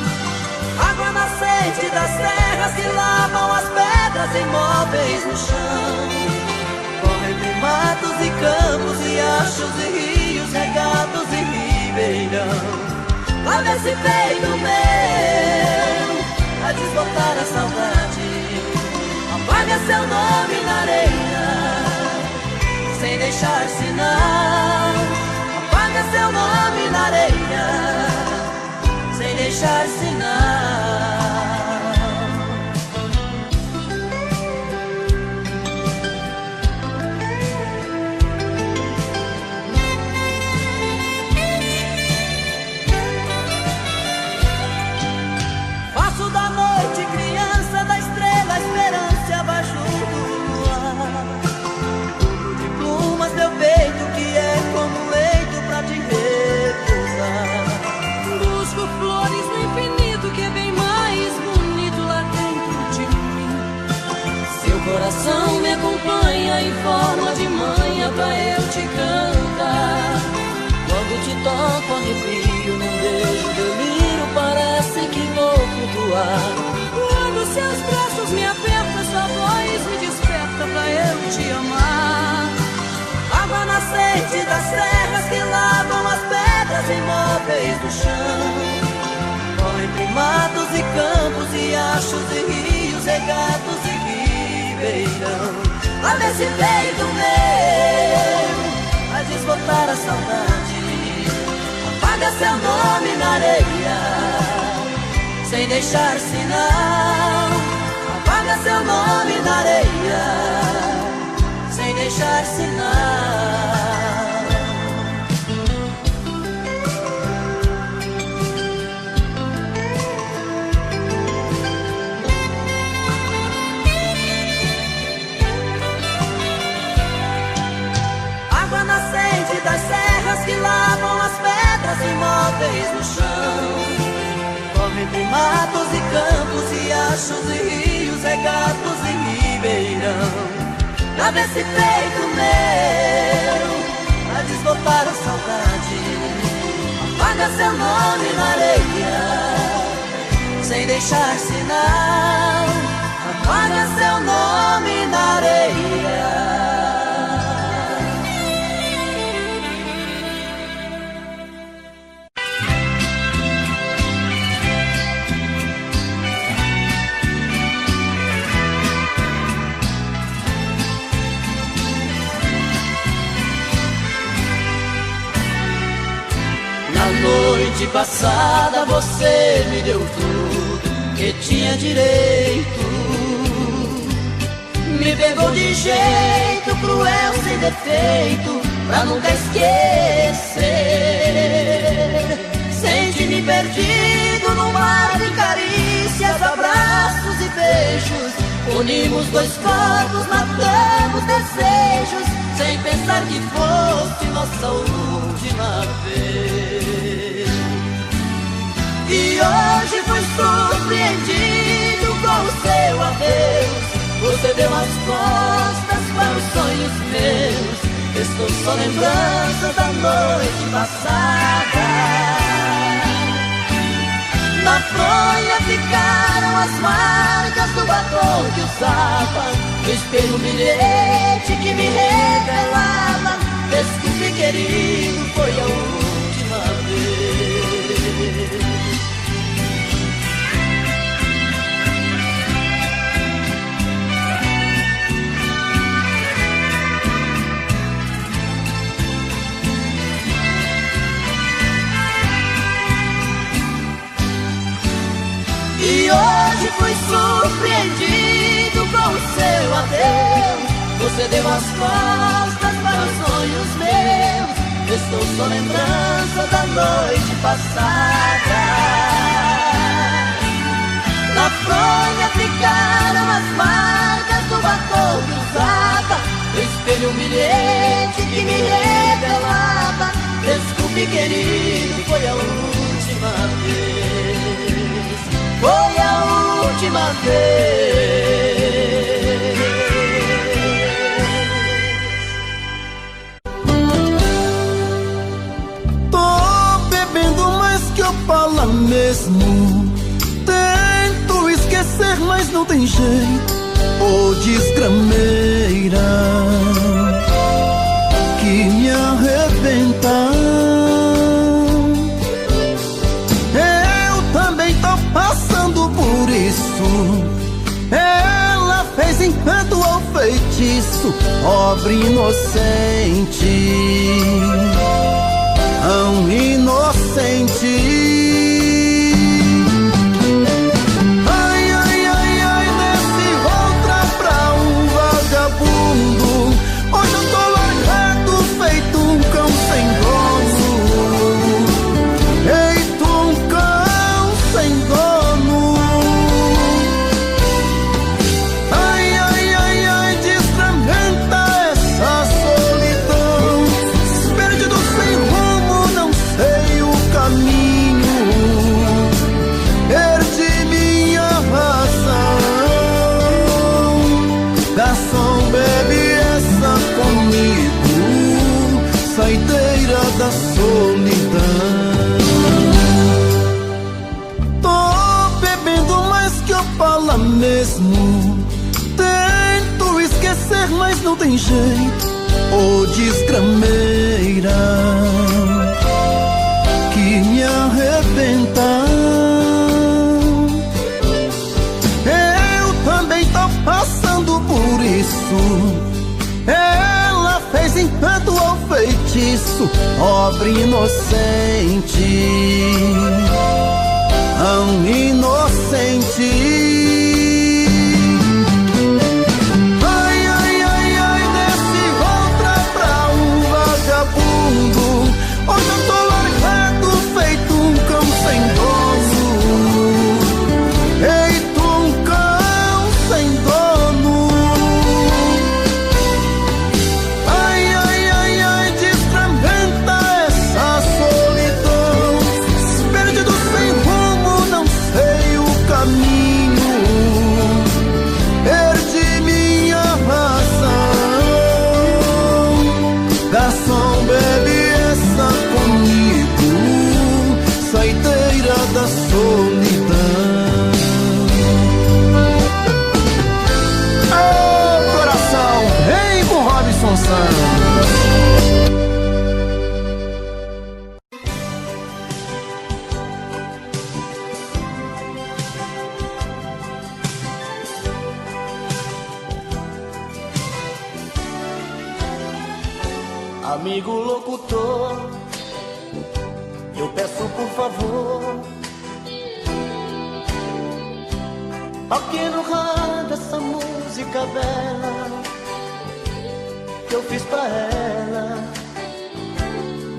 Água nascente das terras que lavam as pedras imóveis no chão. Corre entre matos e campos, riachos e rios, regatos e ribeirão. Lava esse peito meu a desbotar a saudade. Apaga seu nome na areia sem deixar sinal. Apaga seu nome na areia sem deixar sinal. Faço da noite criança, da estrela esperança abaixo do luar. Tudo de plumas meu peito que é como um leito pra te repousar. Busco flores no infinito que é bem mais bonito lá dentro de mim. Seu coração me acompanha em forma de manha pra eu te cantar. Quando te toco arrepio, num beijo delírio parece que vou flutuar. Quando seus braços me apertam, sua voz me desperta pra eu te amar. Água nascente das terras que lavam as pedras imóveis do chão. Corre entre matos e campos, riachos e rios, regatos e ribeirão. Lava esse peito meu a desbotar a saudade. Apaga seu nome na areia sem deixar sinal. Apaga seu nome na areia sem deixar sinal. Água nascente das serras que lavam as pedras imóveis no chão. Corre entre matos e campos, riachos e rios, regatos e ribeirão. Lava esse peito meu a desbotar a saudade. Apaga seu nome na areia sem deixar sinal. Apaga seu nome na areia. Noite passada você me deu tudo que tinha direito. Me pegou de jeito cruel, sem defeito, pra nunca esquecer. Senti-me perdido no mar de carícias, abraços e beijos. Unimos dois corpos, matamos desejos, sem pensar que fosse nossa última vez. E hoje fui surpreendido com o seu adeus. Você deu as costas para os sonhos meus. Estou só lembrando da noite passada. Na fronha ficaram as marcas do batom que usava. No espelho um bilhete que me revelava: desculpe querido, foi a última vez. E hoje fui surpreendido com o seu adeus. Você deu as costas para os sonhos meus. Estou só lembrança da noite passada. Na fronha ficaram as marcas do batom que usava. No espelho um bilhete que me revelava: desculpe querido, foi a última vez. Foi a última vez. não tem jeito, ô desgrameira, que me arrebenta. Eu também tô passando por isso. Ela fez encanto ou feitiço, pobre inocente, tão inocente. Hoje eu tô largado, feito um cão sem dono. Feito um cão sem dono. Ai, ai, ai, ai, desfragmenta essa solidão. Perdido sem rumo, não sei o caminho. Perdi minha razão. Garçom, bebe comigo, saideira da solidão. Tô bebendo mais que Opala mesmo. Tento esquecer, mas não tem jeito, ô desgrameira, que me arrebenta. Eu também tô passando por isso. Ela fez encanto ou feitiço, pobre inocente, tão inocente. Ai, ai, ai, ai, desce outra pra um vagabundo. Hoje eu tô largado, feito um cão sem dono. Feito um cão sem dono. Garçom, bebe essa comigo, saideira da solidão. Ô coração, vem com Robson Santos. Amigo locutor, eu peço por favor, toque no rádio essa música bela que eu fiz pra ela,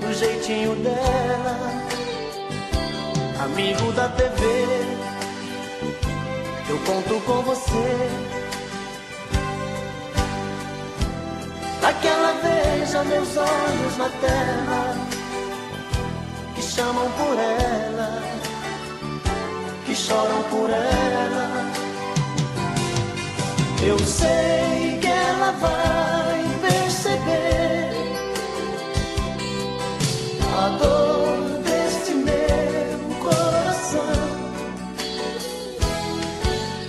do jeitinho dela. Amigo da TV, eu conto com você, pra que ela veja meus olhos na terra, que chamam por ela, que choram por ela. Eu sei que ela vai perceber a dor deste meu coração,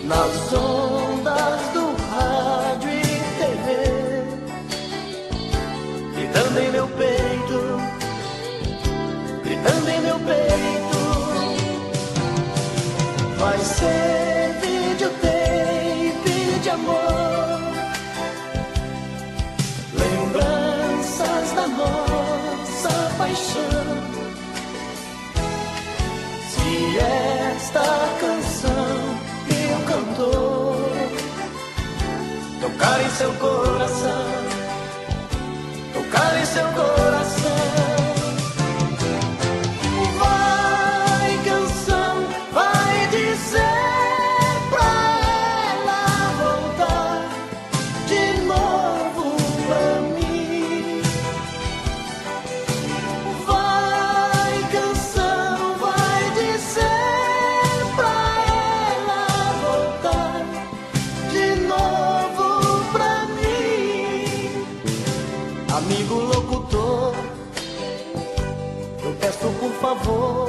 nas ondas do rádio e TV, gritando em meu peito, gritando em meu peito. Vai ser videotape de amor, lembranças da nossa paixão. Se esta canção que o cantor tocar em seu coração, tocar em seu coração. Vai, canção, vai dizer pra ela voltar de novo pra mim. Vai, canção, vai dizer pra ela voltar de novo pra mim. Amigo locutor, eu peço por favor,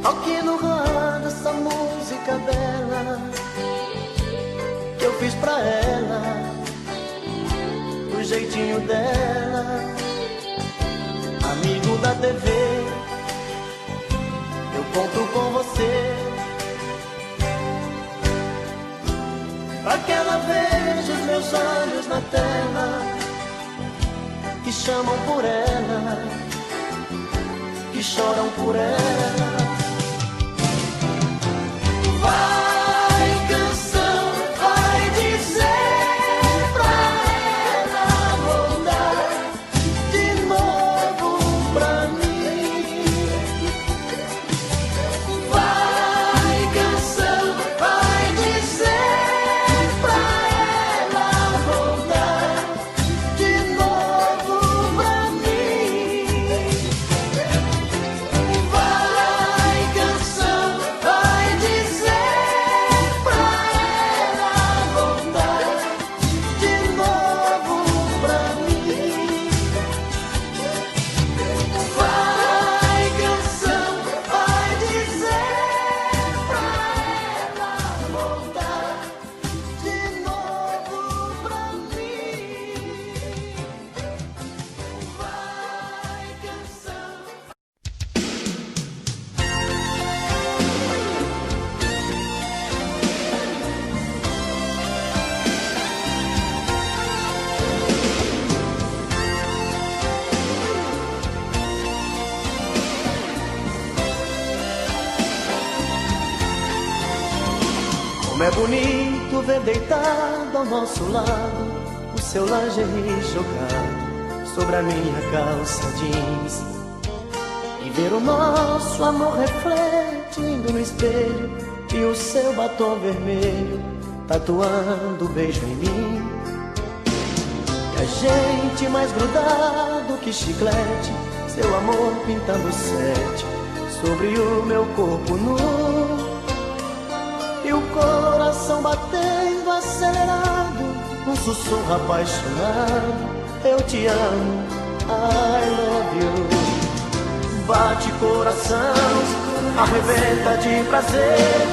toque no rádio essa fiz pra ela, do jeitinho dela. Amigo da TV, eu conto com você, pra que ela veja os meus olhos na tela, que chamam por ela, que choram por ela. Vai, canção, vai dizer pra ela voltar de novo pra mim. Vai, canção, vai dizer pra ela voltar de novo pra mim. Vai, canção, vai dizer pra ela voltar de novo pra mim. Vai, canção, vai dizer pra ela voltar de novo pra mim. Vai, canção. Como é bonito ver deitado ao nosso lado o seu lingerie jogado sobre a minha calça jeans, e ver o nosso amor refletindo no espelho e o seu batom vermelho tatuando um beijo em mim. E a gente mais grudado que chiclete, seu amor pintando sete sobre o meu corpo nu. E o coração batendo acelerado, um sussurro apaixonado: eu te amo, I love you. Bate coração, arrebenta de prazer,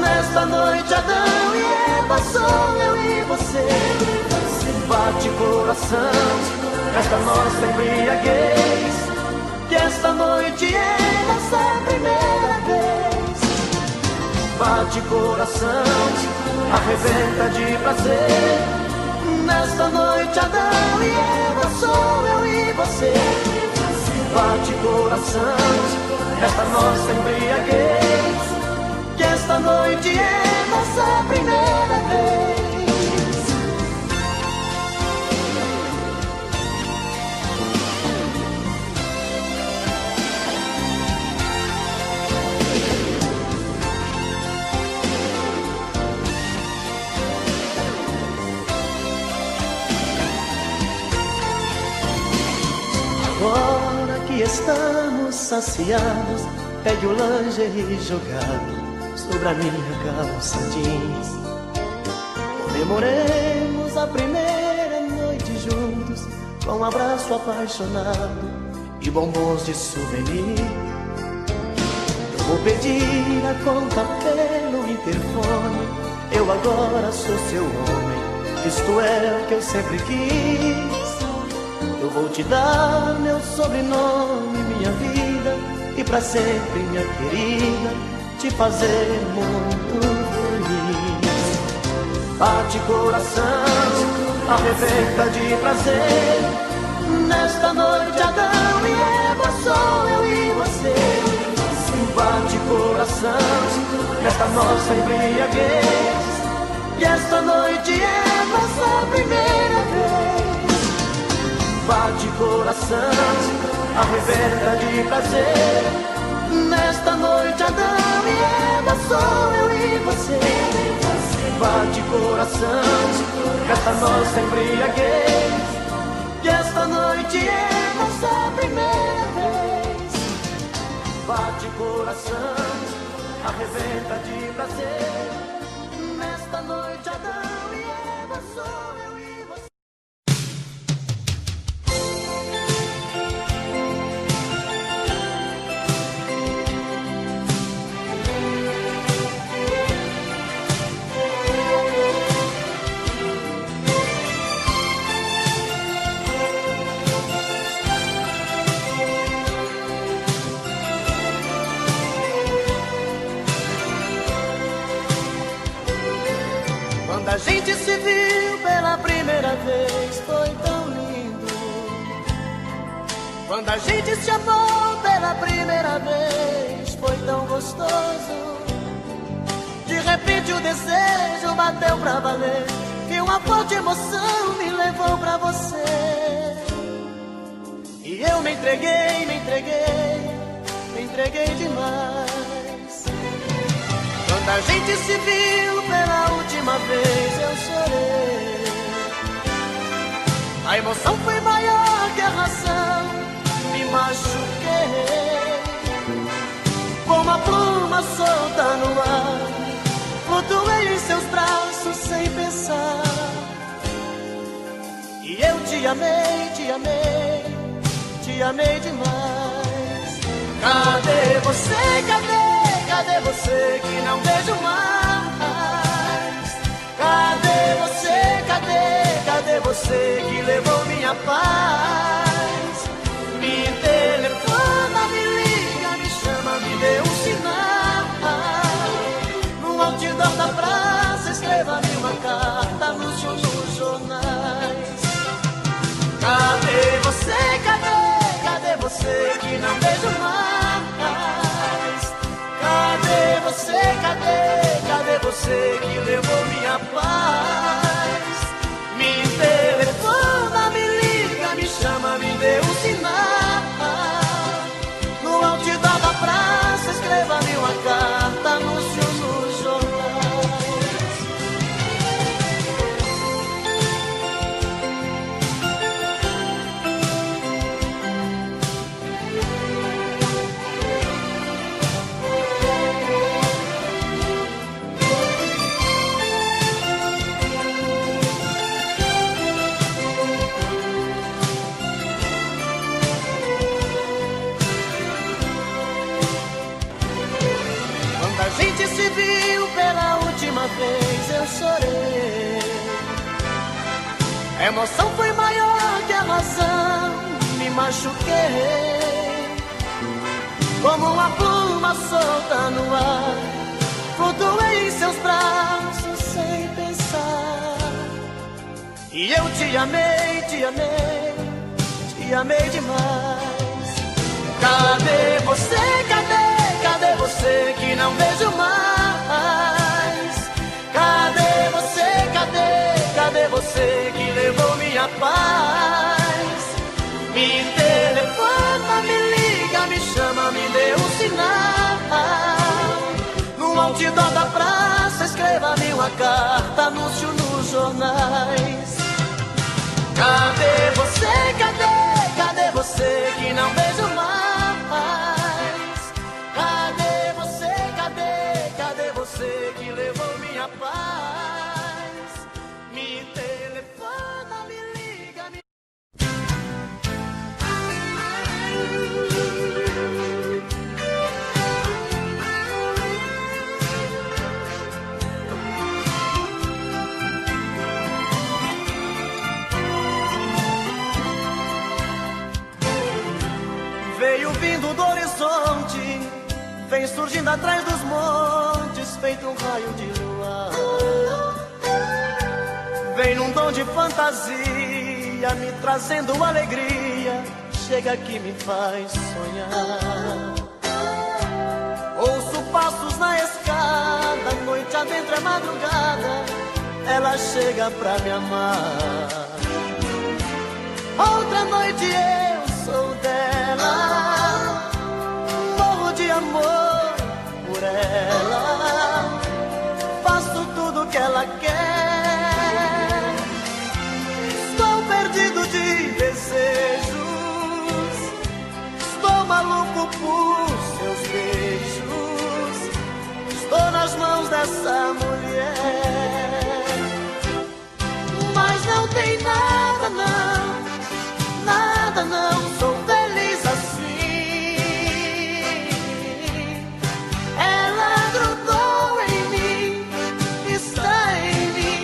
nesta noite Adão e Eva, sou eu e você. Bate coração, esta nossa embriaguez, que esta noite é nossa primeira vez. Bate coração, arrebenta de prazer, nesta noite Adão e Eva, sou eu e você. Bate coração, esta nossa embriaguez, que esta noite é nossa primeira vez. Agora que estamos saciados, pegue o lingerie jogado sobre a minha calça jeans. Comemoremos a primeira noite juntos, com um abraço apaixonado e bombons de souvenir. Eu vou pedir a conta pelo interfone, eu agora sou seu homem, isto é o que eu sempre quis. Eu vou te dar meu sobrenome, minha vida, e pra sempre, minha querida, te fazer muito feliz. Bate coração, arrebenta de prazer, nesta noite Adão e Eva, sou eu e você. Bate coração, nesta nossa embriaguez, e esta noite é nossa primeira vez. Bate coração, arrebenta de prazer, nesta noite Adão e Eva, sou eu e você. Bate coração, esta nossa embriaguez, que esta noite é nossa primeira vez. Bate coração, arrebenta de prazer, nesta noite Adão e Eva, sou eu e você. Quando a gente se viu pela primeira vez foi tão lindo. Quando a gente se amou pela primeira vez foi tão gostoso. De repente o desejo bateu pra valer e uma forte emoção me levou pra você. E eu me entreguei demais. Quando a gente se viu pela última vez eu chorei. A emoção foi maior que a razão, me machuquei. Como a pluma solta no ar, flutuei em seus braços sem pensar. E eu te amei demais. Cadê você, cadê você que não vejo mais? Cadê você, cadê você que levou minha paz? Me telefona, me liga, me chama, me dê um sinal. No outdoor da praça, escreva-me uma carta nos jornais. Cadê você, cadê você que não vejo mais? Cadê você, cadê você que levou minha paz? Me telefona, me liga, me chama, me dê um sinal. No outdoor da praça, escreva-me uma carta, anúncio nos jornais. Quando a gente se viu pela última vez eu chorei. A emoção foi maior que a razão, me machuquei. Como uma pluma solta no ar, flutuei em seus braços sem pensar. E eu te amei demais. Cadê você, cadê você que não vejo mais? Cadê você, cadê você que levou minha paz? Me telefona, me liga, me chama, me dê um sinal. No outdoor da praça, escreva-me uma carta, anúncio nos jornais. Cadê você, cadê você que não vejo mais? Cadê você, cadê você que levou minha paz? Me telefona, me liga, me... Veio vindo do horizonte, vem surgindo atrás dos montes, feito um raio de lua. Vem num dom de fantasia, me trazendo alegria, chega aqui me faz sonhar. Ouço passos na escada, noite adentro é madrugada, ela chega pra me amar. Outra noite eu sou dela, morro de amor por ela, faço tudo que ela quer. Estou perdido de desejos, estou maluco por seus beijos, estou nas mãos dessa mulher. Mas não tem nada não, nada não, sou feliz assim. Ela grudou em mim, está em mim.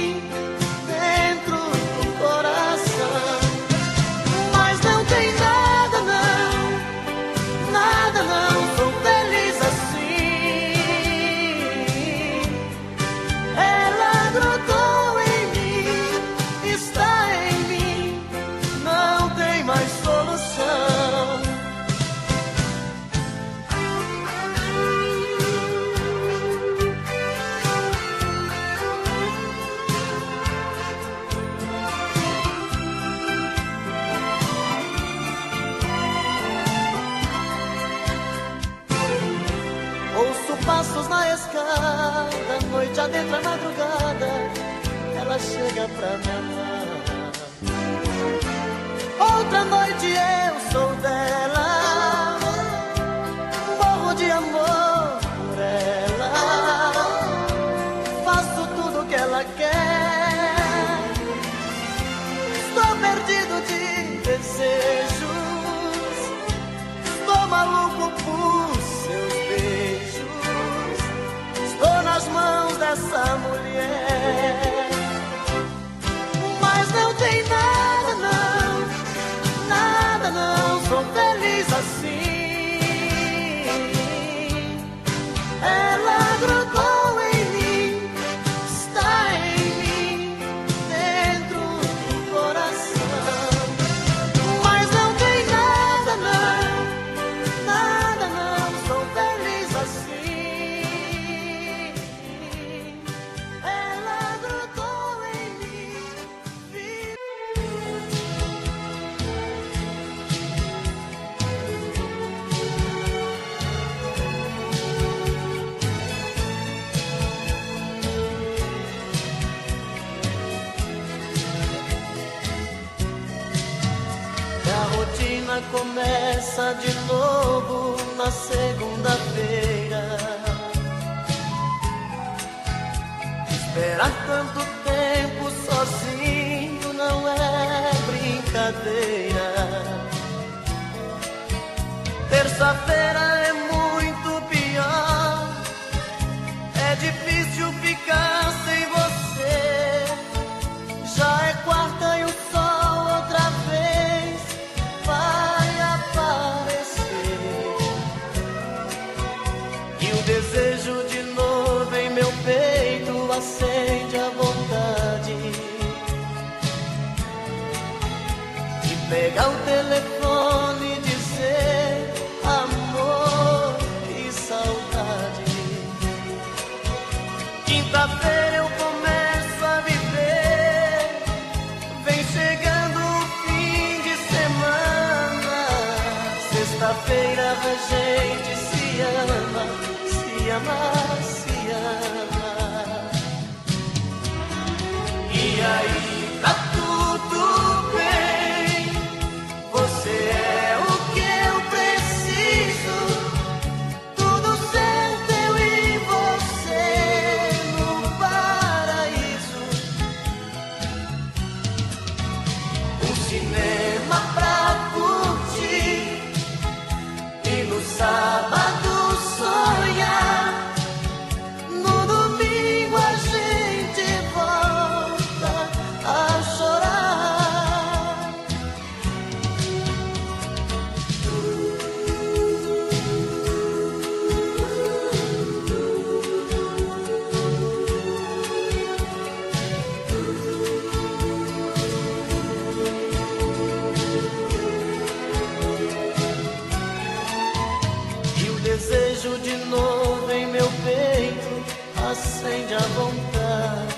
noite adentra a madrugada, ela chega pra me amar. Outra noite eu sou dela, morro de amor por ela, faço tudo que ela quer, estou perdido de desejos, estou maluco por seus beijos, estou nas mãos dessa mulher, mas não tem nada não, nada não, sou feliz assim. Ela grudou em mim, está em mim, dentro do coração, mas não tem nada não, nada não, sou feliz assim. Ela grudou em mim. E a rotina começa de novo na segunda-feira. Esperar tanto tempo sozinho não é brincadeira. Terça-feira é muito pior, é difícil ficar sem você. Já é quarta e o sol outra vez vai aparecer, e o desejo de novo em meu peito acende a vontade de pegar o telefone e dizer amor, que saudade. Quinta-feira eu começo a viver, vem chegando o fim de semana. Sexta-feira a gente se ama, se ama, se ama. E aí tá tudo bem, você é o que eu preciso, tudo certo eu e você no paraíso. Um cinema pra curtir e no sábado sonhar, no domingo a gente volta a chorar. E o desejo de novo em meu peito acende a vontade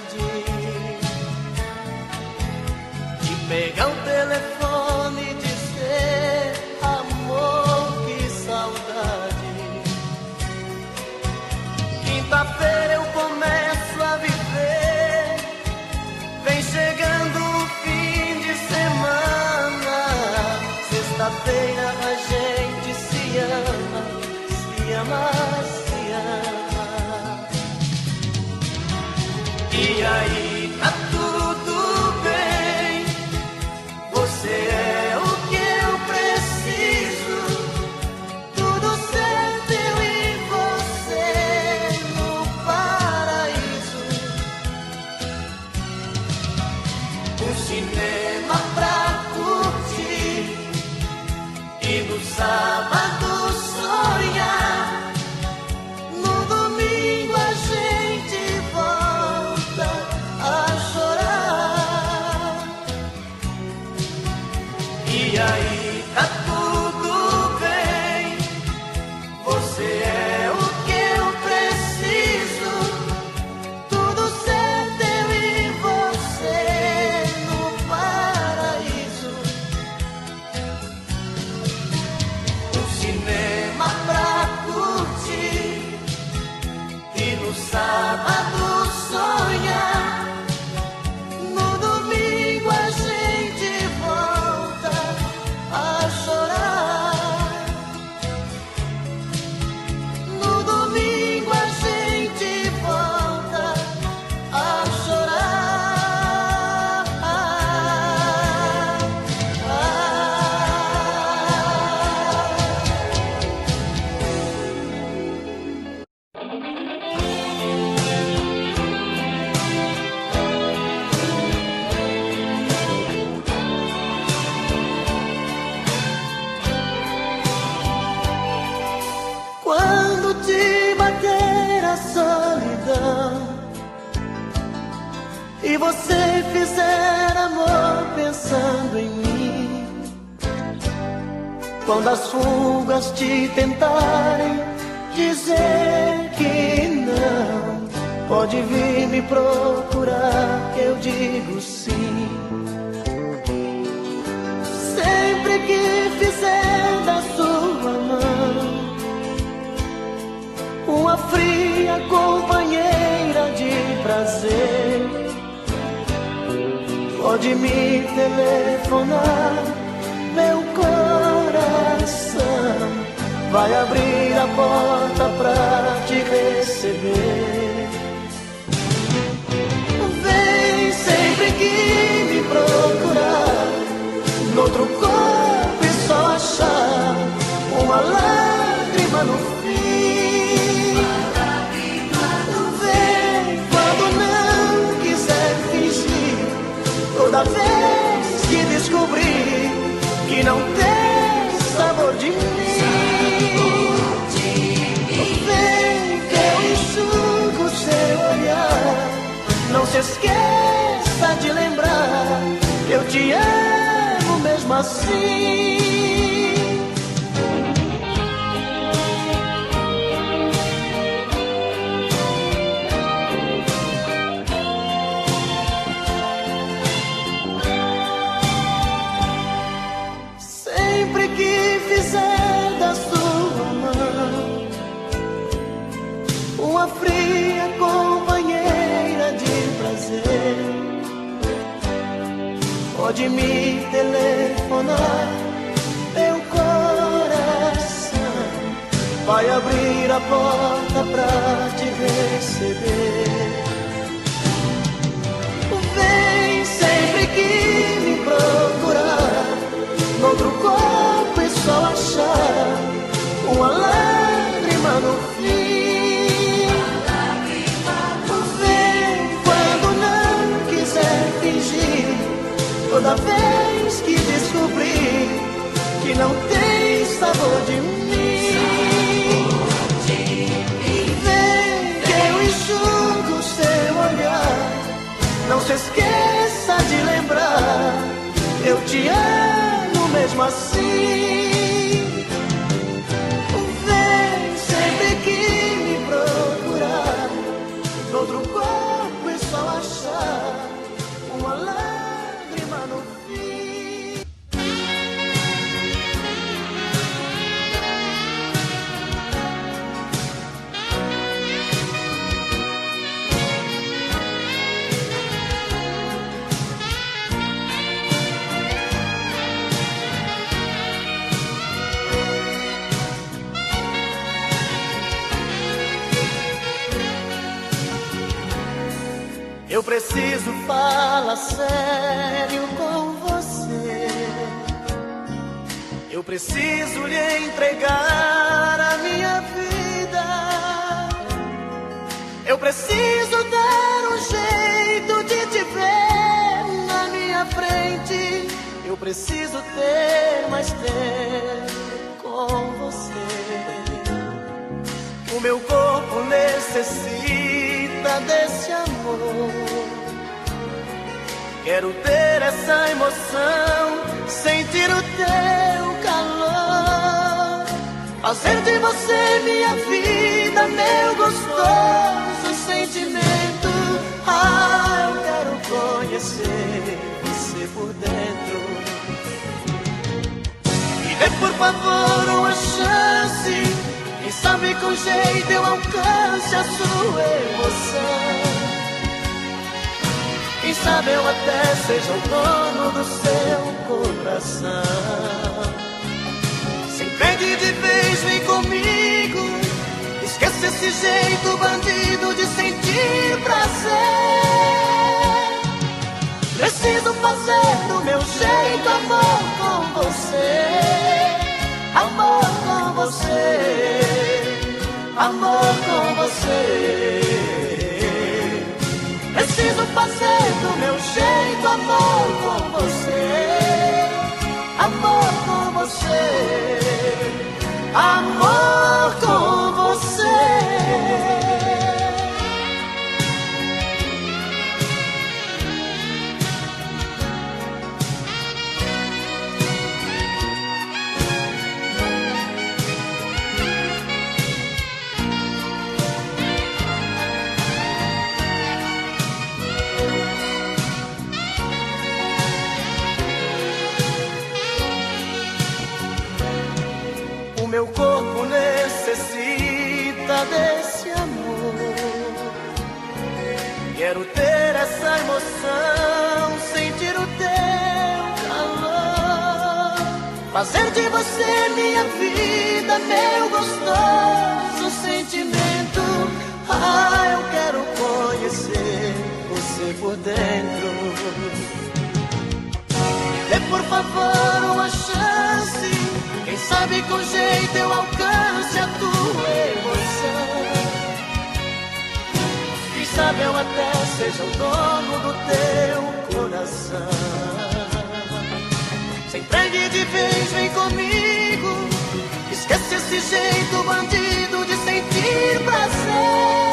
de pegar o telefone e dizer amor, que saudade. Quinta-feira eu começo a viver, vem chegando o fim de semana. Sexta-feira a gente se ama, se ama, se ama. E aí tá tudo bem, você é o que eu preciso, tudo certo eu e você no paraíso. Um cinema pra curtir e no sábado sonhar, no domingo a gente volta a chorar. E aí tá tudo bem, você é o que eu preciso, tudo certo eu e você no paraíso. você fizer amor pensando em mim, quando as fugas te tentarem dizer que não, pode vir me procurar, eu digo sim. Sempre que fizer da sua mão uma fria companheira de prazer, pode me telefonar, meu coração vai abrir a porta pra te receber. Vem sempre que me procurar, noutro corpo e só achar uma lágrima no fim. Vem quando não quiser fingir, toda vez que descobrir que não tem sabor de mim. Vem que eu enxugo seu olhar, não se esqueça de lembrar, eu te amo mesmo assim. Sempre que fizer da sua mão uma fria companheira de prazer, pode me telefonar, meu coração vai abrir a porta pra te receber. Vem sempre que me procurar, noutro corpo e só achar uma lágrima no fim. Vem quando não quiser fingir, toda vez que descobrir que não tem sabor de mim. Vem que eu enxugo seu olhar, não se esqueça de lembrar, eu te amo mesmo assim. Vem sempre que me procurar, noutro corpo e só achar uma lágrima no fim. Eu preciso falar sério com você, eu preciso lhe entregar a minha vida, eu preciso dar um jeito de te ver na minha frente, eu preciso ter mais tempo com você. O meu corpo necessita desse amor, quero ter essa emoção, sentir o teu calor, fazer de você minha vida, meu gostoso sentimento. Ah, eu quero conhecer você por dentro, me dê por favor uma chance, quem sabe com jeito eu alcance a sua emoção. Quem sabe eu até seja o dono do seu coração. Se entende de vez, vem comigo, esquece esse jeito bandido de sentir prazer. Preciso fazer do meu jeito amor com você, amor com você, amor com você. Preciso fazer do meu jeito amor com você, amor com você, amor com você. emoção, sentir o teu calor, fazer de você minha vida, meu gostoso sentimento. Ah, eu quero conhecer você por dentro. Dê por favor uma chance, quem sabe com jeito eu alcance a tua emoção. Quem sabe eu até seja o dono do teu coração. Se entregue de vez, vem comigo, esquece esse jeito bandido de sentir prazer.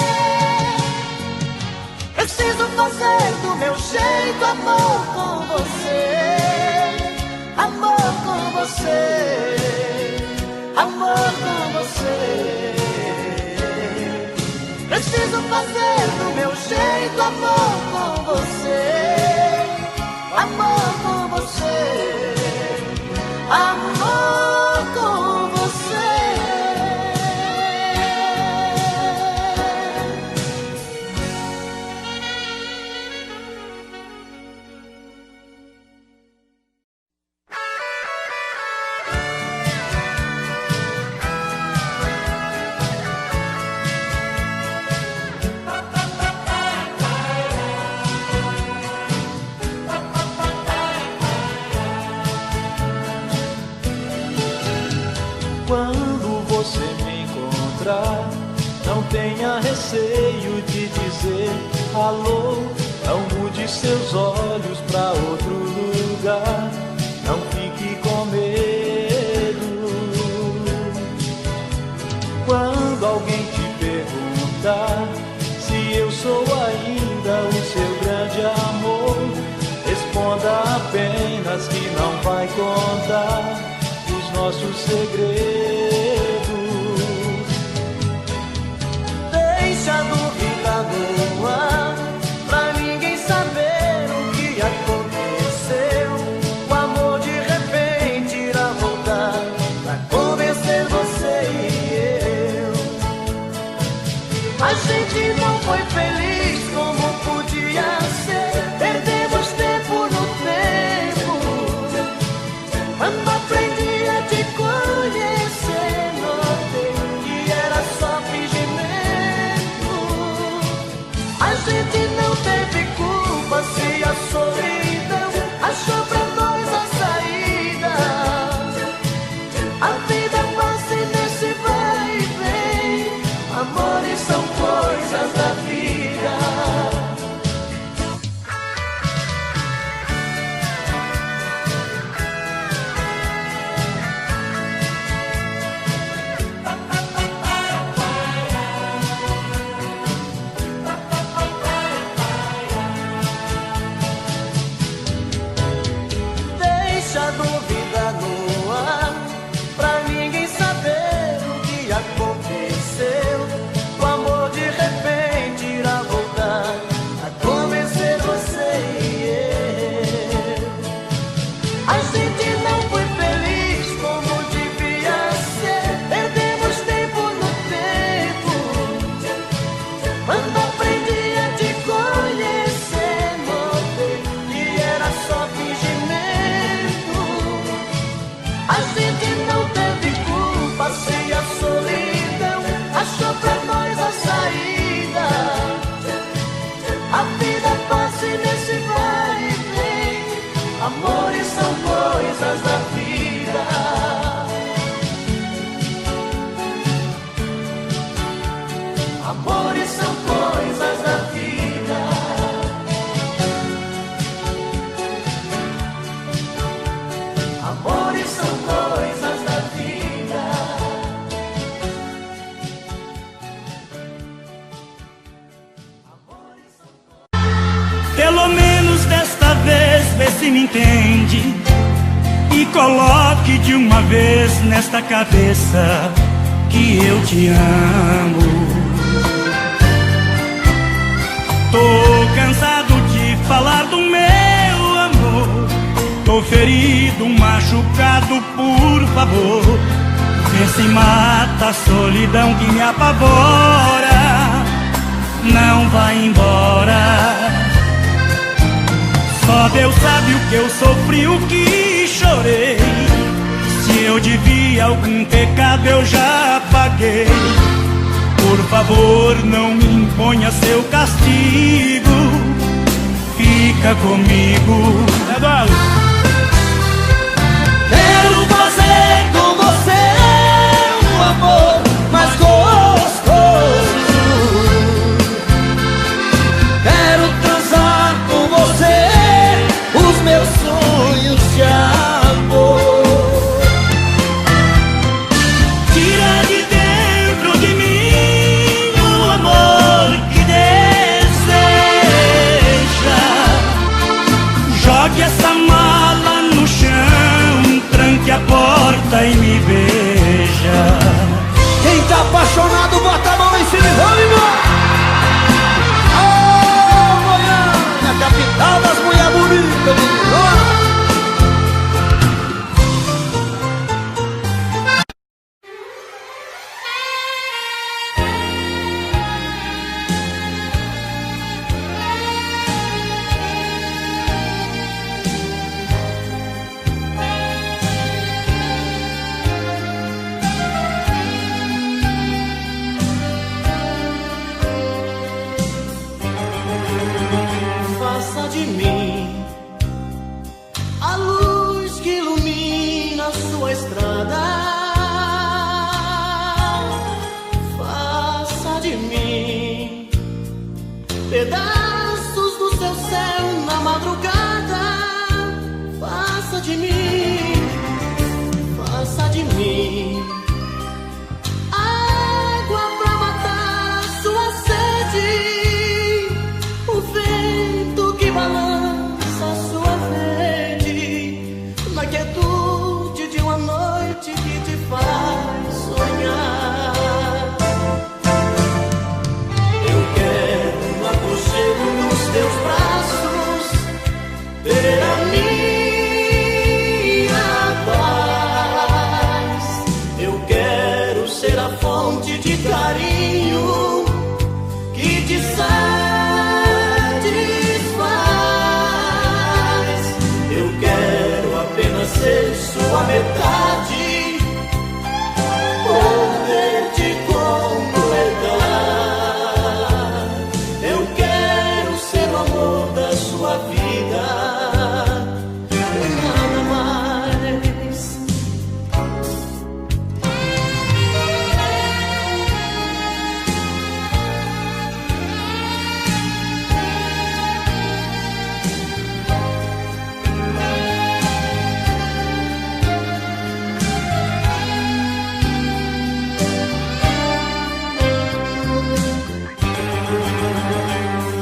Preciso fazer do meu jeito amor com você. Amor com você, amor com você. Preciso fazer do meu jeito amor com você. Amor com você, amor com você. Quando você me encontrar, não tenha receio de dizer alô. Não mude seus olhos pra outro lugar, não fique com medo. Quando alguém te perguntar se eu sou ainda o seu grande amor, responda apenas que não vai contar nossos segredos. Deixa a dúvida no ar, pra ninguém saber o que aconteceu. O amor de repente irá voltar pra convencer você e eu. A gente não foi feliz como podia ser, perdemos tempo no tempo. Quando aprendi a te conhecer, notei que era só fingimento. A gente não teve culpa se a solidão achou pra nós a saída. A vida passa nesse vai e vem, amores são coisas da vida. Deixa a dúvida no ar, pra ninguém saber o que aconteceu. O amor de repente irá voltar a convencer você e eu. A gente não foi feliz como devia ser, perdemos tempo no tempo. Quando aprendi a te conhecer, notei que era só fingimento. A gente não teve culpa se a solidão achou pra nós a saída. A vida passa nesse vai e vem, amores são coisas da vida. Amores são coisas da vida. Amores são coisas da vida. Pelo menos desta vez vê se me entende e coloque de uma vez nesta cabeça que eu te amo. Tô cansado de falar do meu amor, tô ferido, machucado, por favor, vê se mata a solidão que me apavora. Não vai embora. Só Deus sabe o que eu sofri, o que chorei. Se eu devia algum pecado eu já paguei. Por favor, não me imponha seu castigo. Fica comigo. Quero fazer com você um amor mais gostoso. Quero transar com você os meus sonhos de amor. Tira de dentro de mim o amor que deseja. Jogue essa mala no chão, tranque a porta e me beija. Quem tá apaixonado, bota a mão em cima e vamos embora. Ô, Goiânia, capital das mulheres bonitas. Faça de mim a luz que ilumina sua estrada. Faça de mim pedaços do seu céu na madrugada. Faça de mim água pra matar a sua sede, o vento que balança a sua rede, na quietude de uma noite que te faz sonhar. Eu quero no aconchego dos teus braços ter a minha paz. Eu quero ser a fonte de carinho que te satisfaz. Eu quero apenas ser sua metade, poder te completar. Eu quero ser o amor da sua vida e nada mais.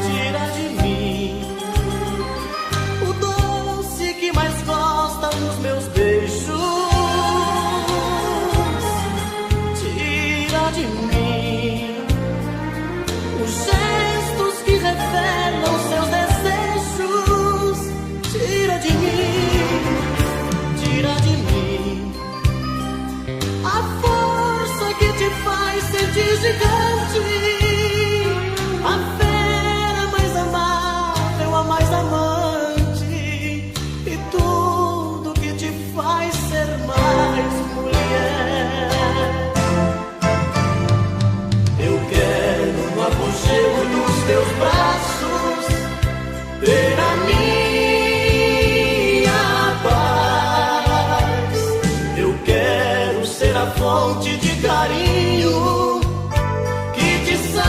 Tira de mim o doce que mais gosta dos meus beijos. Tira de mim os gestos que revelam seus desejos. Tira de mim a força que te faz sentir gigante, a fera mais amável, a mais amante, e tudo que te faz ser mais mulher. Eu quero no aconchego dos teus braços ter a minha paz. Eu quero ser a fonte de carinho que te satisfaz.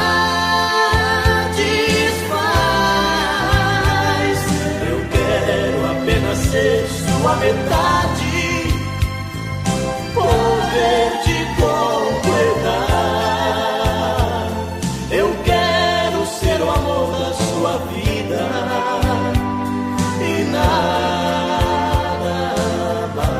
Eu quero apenas ser sua metade, poder te completar. Eu quero ser o amor da sua vida e nada mais.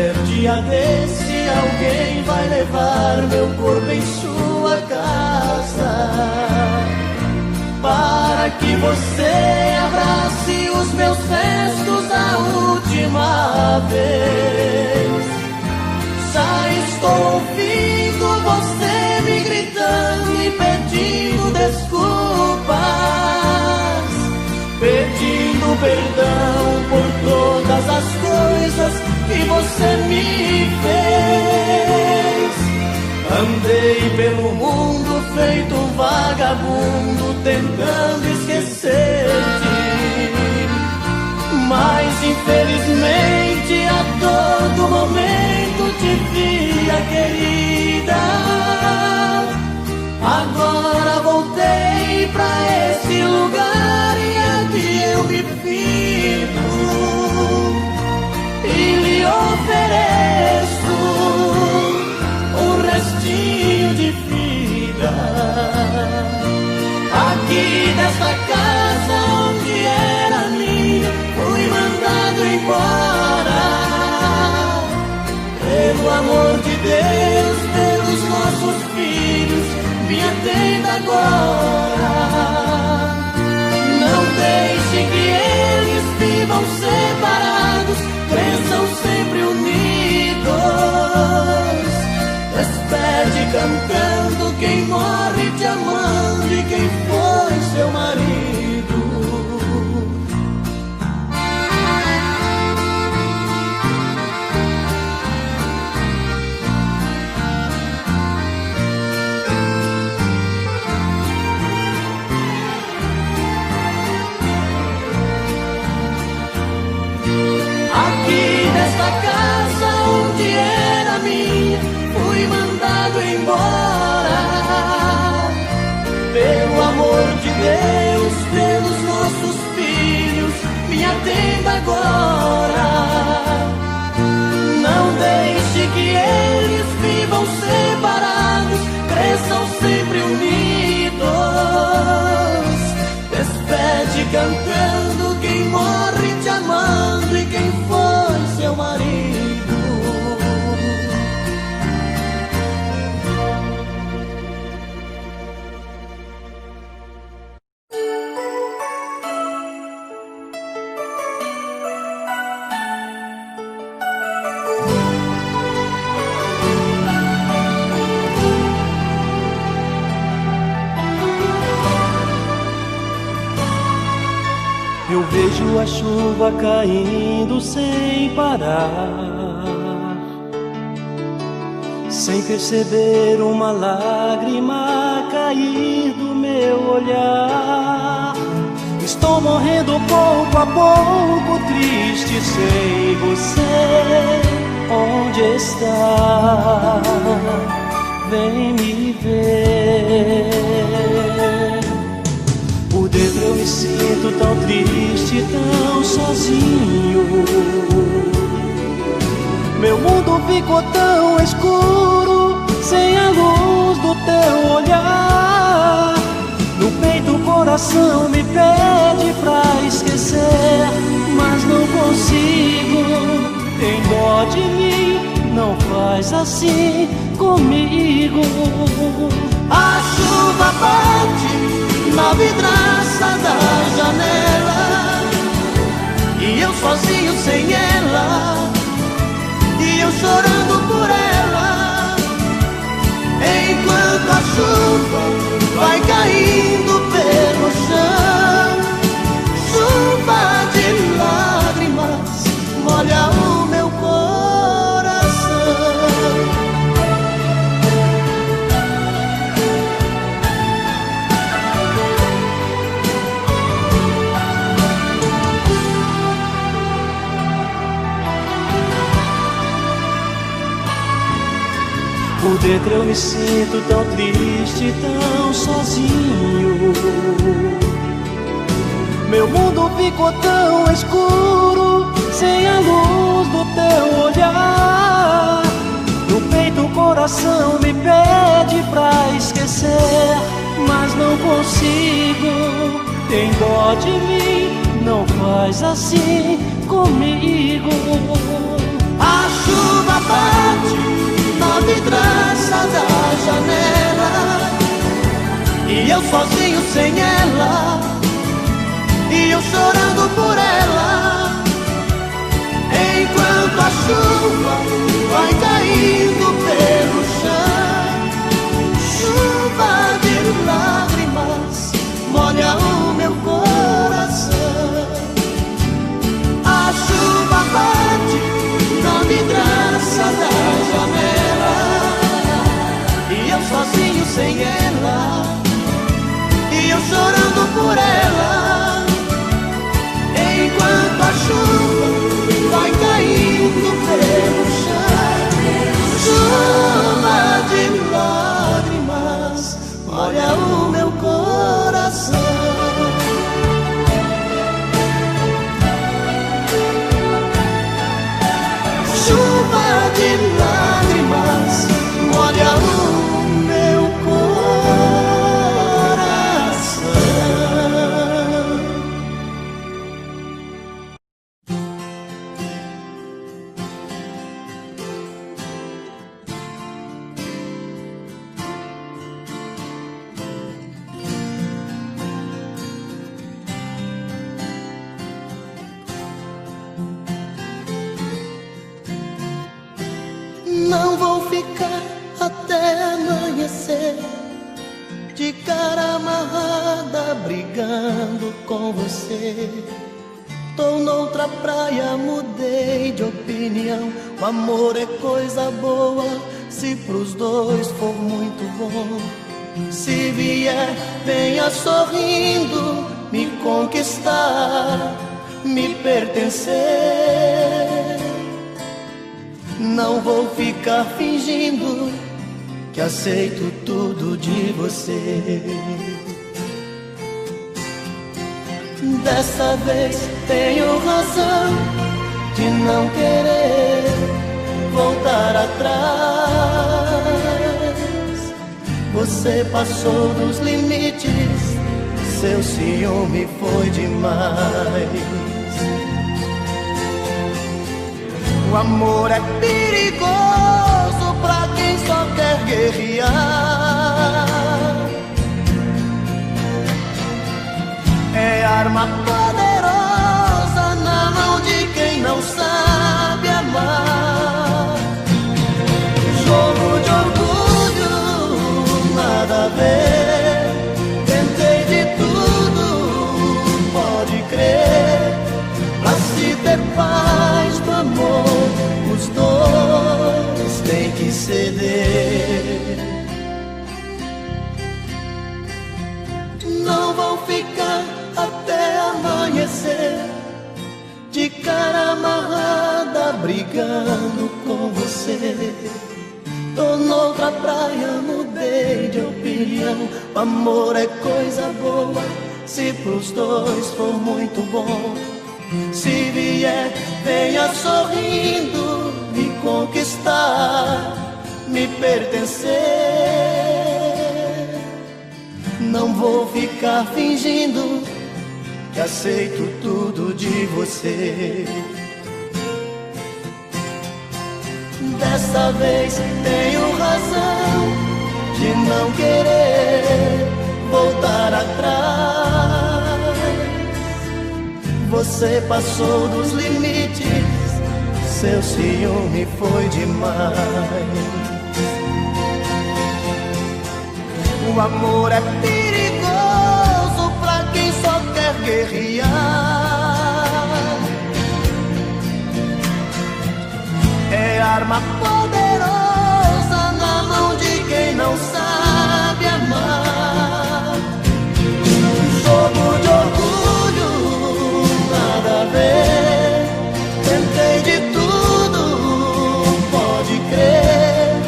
qualquer dia desse alguém vai levar meu corpo em sua casa, para que você abrace os meus restos a última vez. Já estou ouvindo você me gritando e pedindo desculpas, pedindo perdão por todas as coisas que você me fez. Andei pelo mundo feito um vagabundo, tentando esquecer-te, mas infelizmente a todo momento te via, querida. Agora voltei pra esse lugar e aqui eu me fico e lhe ofereço um restinho de vida. Aqui nesta casa onde era minha, fui mandado embora. Pelo amor de Deus, pelos nossos filhos, me atenda agora. Não deixe que eles vivam separados, cresçam sempre unidos. Despede cantando quem morre te amando e quem foi seu marido. Aqui nesta casa onde era minha, fui mandado embora. Pelo amor de Deus, pelos nossos filhos, me atenda agora. Não deixe que eles vivam separados, cresçam sempre unidos. Despede cantando quem morre te amando e quem foi seu marido. Eu vejo a chuva caindo sem parar, sem perceber uma lágrima cair do meu olhar. Estou morrendo pouco a pouco, triste sem você. Onde está? Vem me ver. Por dentro eu me sinto tão triste, tão sozinho. Meu mundo ficou tão escuro, sem a luz do teu olhar. No peito o coração me pede pra esquecer, mas não consigo. Tem dó de mim, não faz assim comigo. A chuva bate na vidraça da janela e eu sozinho sem ela, e eu chorando por ela, enquanto a chuva vai caindo pelo chão. Chuva de lágrimas molha o meu coração. Por dentro eu me sinto tão triste, tão sozinho. Meu mundo ficou tão escuro, sem a luz do teu olhar. No peito o coração me pede pra esquecer, mas não consigo. Tem dó de mim, não faz assim comigo. A chuva bate na vidraça da janela e eu sozinho sem ela, e eu chorando por ela, enquanto a chuva vai caindo pelo chão. Chuva de lágrimas molha o meu coração. A chuva bate na vidraça da janela e eu sozinho sem ela, e eu chorando por ela, enquanto a chuva vai caindo pelo chão. Chuva de lágrimas molha o meu coração. Chuva de lágrimas molha o meu coração. Não vou ficar até amanhecer de cara amarrada brigando com você. Tô noutra praia, mudei de opinião. O amor é coisa boa se pros dois for muito bom. Se vier, venha sorrindo me conquistar, me pertencer. Não vou ficar fingindo que aceito tudo de você. Dessa vez tenho razão de não querer voltar atrás. Você passou dos limites, seu ciúme foi demais. O amor é perigoso pra quem só quer guerrear. É arma poderosa na mão de quem não sabe amar. Jogo de orgulho, nada a ver. Tentei de tudo, pode crer. Pra se ter paz do amor, os dois têm que ceder. Não vou ficar até amanhecer de cara amarrada brigando com você. Tô noutra praia, mudei de opinião. O amor é coisa boa se pros dois for muito bom. Se vier, venha sorrindo me conquistar, me pertencer. Não vou ficar fingindo que aceito tudo de você. Dessa vez tenho razão de não querer voltar atrás. Você passou dos limites, seu ciúme foi demais. O amor é perigoso pra quem só quer guerrear. É arma poderosa na mão de quem não sabe amar. Jogo de orgulho, nada a ver. Tentei de tudo, pode crer.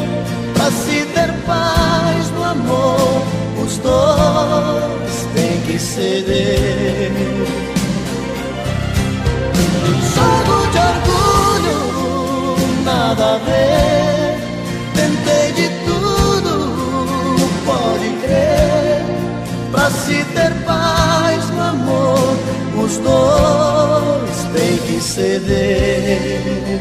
Pra se ter paz no amor, os dois têm que ceder. Jogo de orgulho, nada a ver. Tentei de tudo, pode crer. Pra se ter paz no amor, os dois têm que ceder.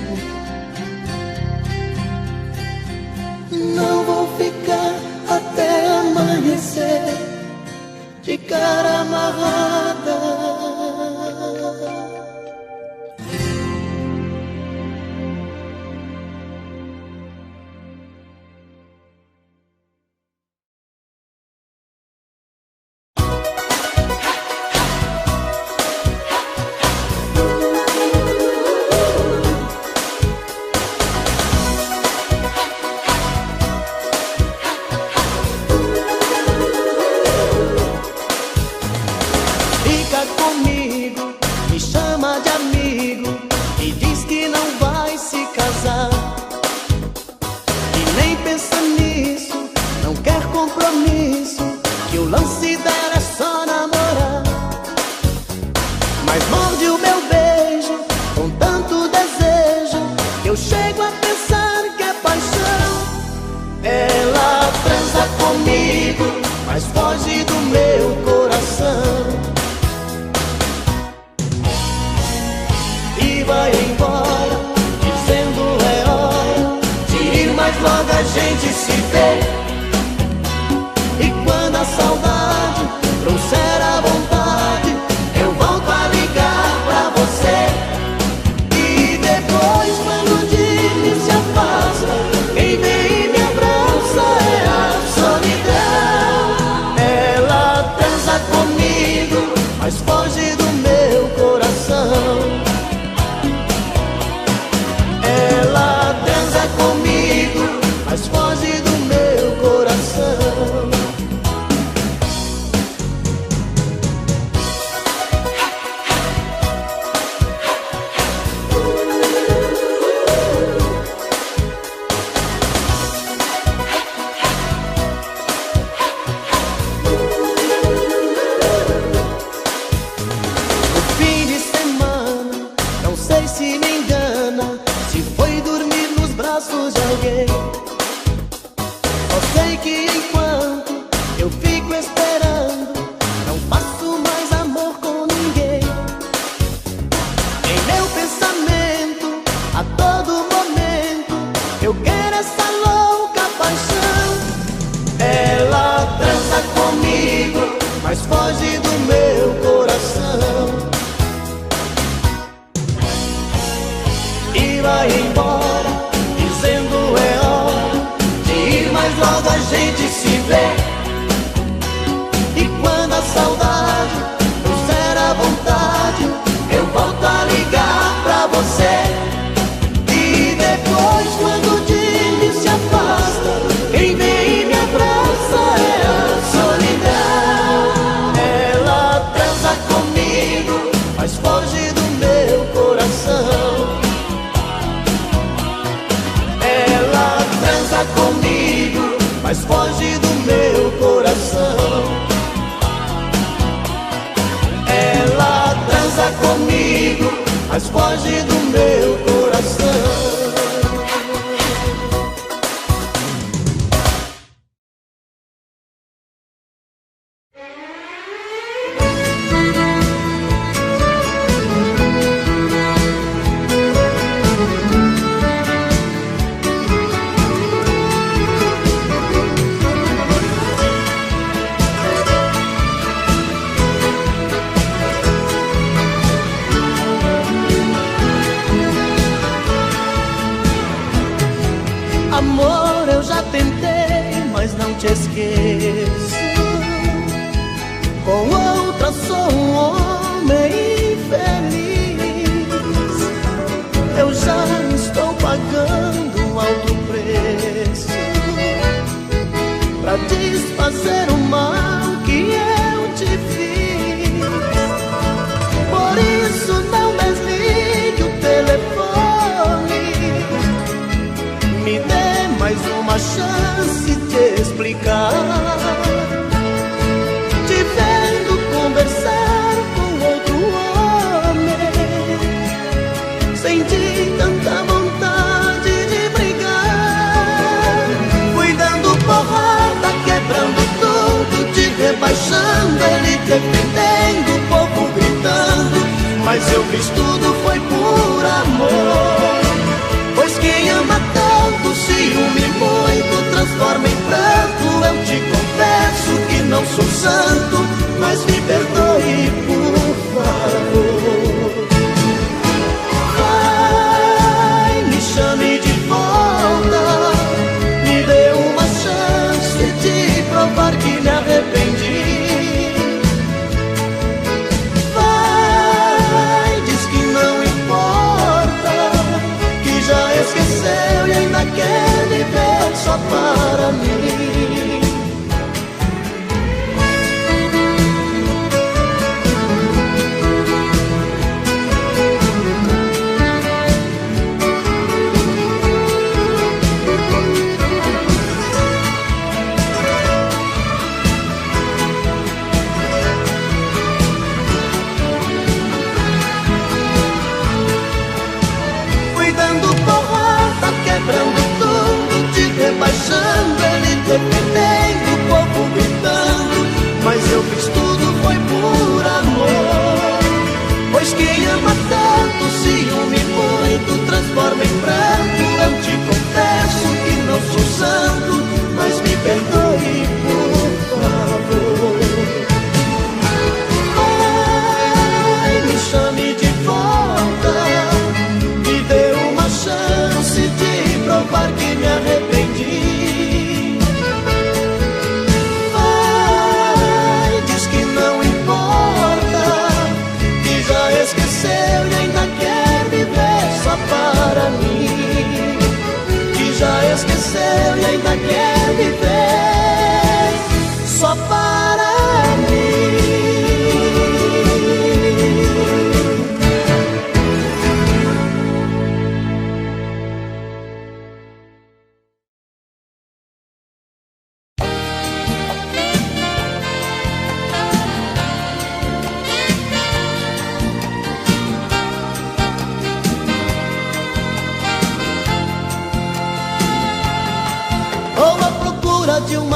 Sou santo, mas me perdoe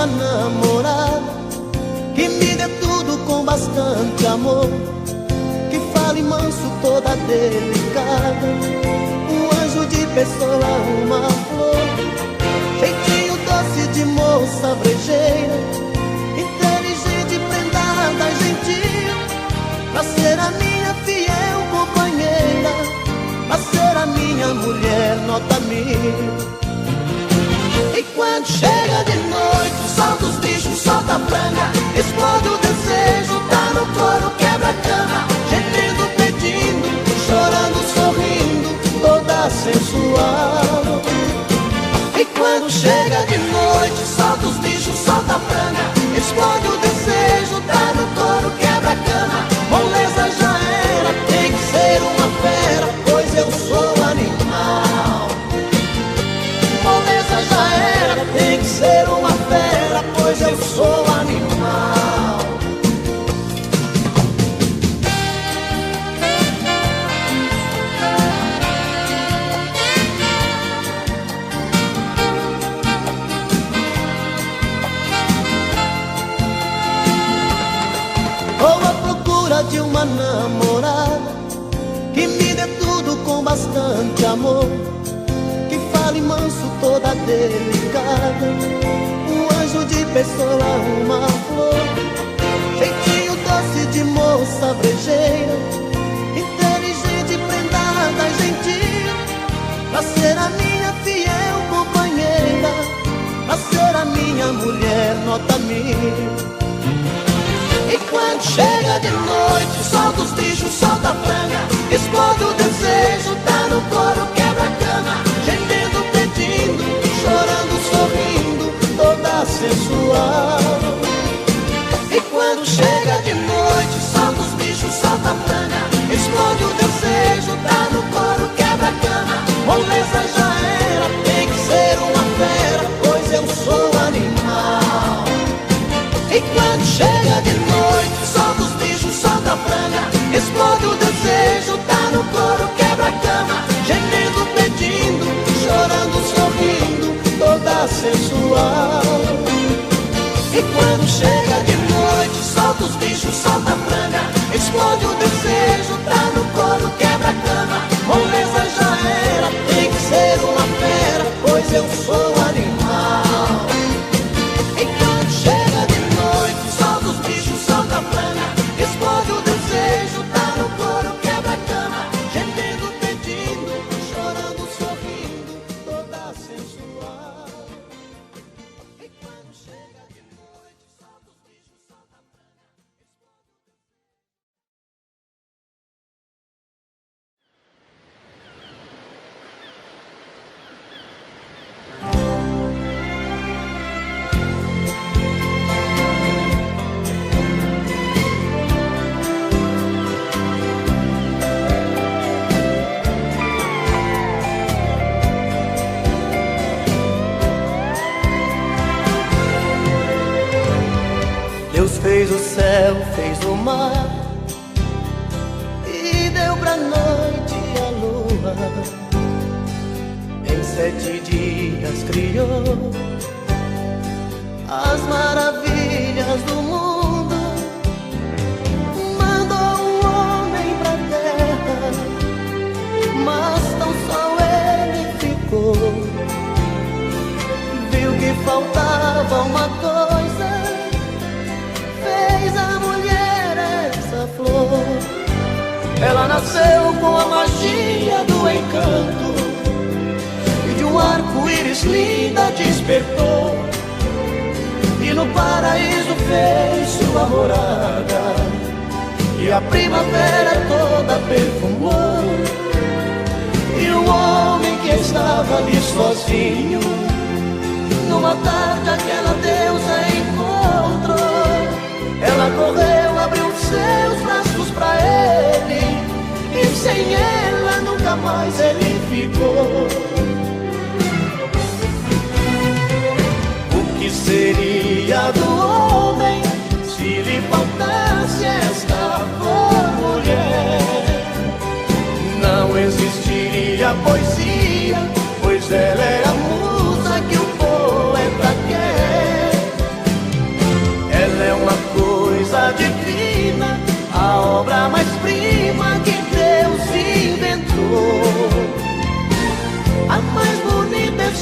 uma namorada que me dê tudo com bastante amor, que fale manso, toda delicada, um anjo de pessoa, uma flor, jeitinho doce de moça brejeira, inteligente, prendada, gentil, pra ser a minha fiel companheira, pra ser a minha mulher nota 1000. E quando chega de noite, solta os bichos, solta a franga, explode o desejo, tá no couro, quebra a cama, gemendo, pedindo, chorando, sorrindo, toda sensual. E quando chega de noite, solta os bichos, solta a franga, explode o desejo, tá no couro, quebra a cama, moleza já era, tem que ser uma fera, pois eu sou animal. Moleza já era, tem que ser uma fera, pois eu sou animal. Vou à procura de uma namorada que me dê tudo com bastante amor, que fale manso, toda delicada, um anjo de pessoa, uma flor, jeitinho doce de moça brejeira, inteligente, prendada, gentil, pra ser a minha fiel companheira, pra ser a minha mulher nota 1000. E quando chega de noite, solta os bichos, solta a franga, explode o desejo, tá no couro, quebra a cama, gemendo, pedindo, chorando, sorrindo, toda sensual. E quando chega de noite, solta os bichos, solta a franga, explode o desejo, tá no couro, quebra a cama, moleza já era, tem que ser uma fera, pois eu sou animal. E quando chega de noite, solta os bichos, solta a franga, explode o desejo, tá no couro, quebra a cama, gemendo, pedindo, chorando, sorrindo, toda sensual. E quando chega de noite, solta os bichos, solta a franga, explode o desejo, tá no couro, quebra a cama, moleza já era, tem que ser uma fera, pois eu sou animal. E quando chega de noite, solta os bichos, solta a franga, explode o desejo, tá no couro, quebra a cama, gemendo, pedindo, chorando, sorrindo, toda sensual. E quando chega de noite, solta os bichos, solta a franga, Deus fez o céu, fez o mar e deu pra noite a lua. Em 7 dias criou as maravilhas do mundo, mandou um homem pra terra, mas tão só ele ficou. Viu que faltava uma coisa, fez a mulher essa flor. Ela nasceu com a magia do encanto e de um arco-íris linda despertou, e no paraíso fez sua morada, e a primavera toda perfumou. E o homem que estava ali sozinho, numa tarde aquela deusa encontrou. Ela correu, abriu seus braços pra ele, e sem ela nunca mais ele ficou. O que seria do homem se lhe faltasse esta mulher? Não existiria poesia, pois ela é a musa que o poeta quer.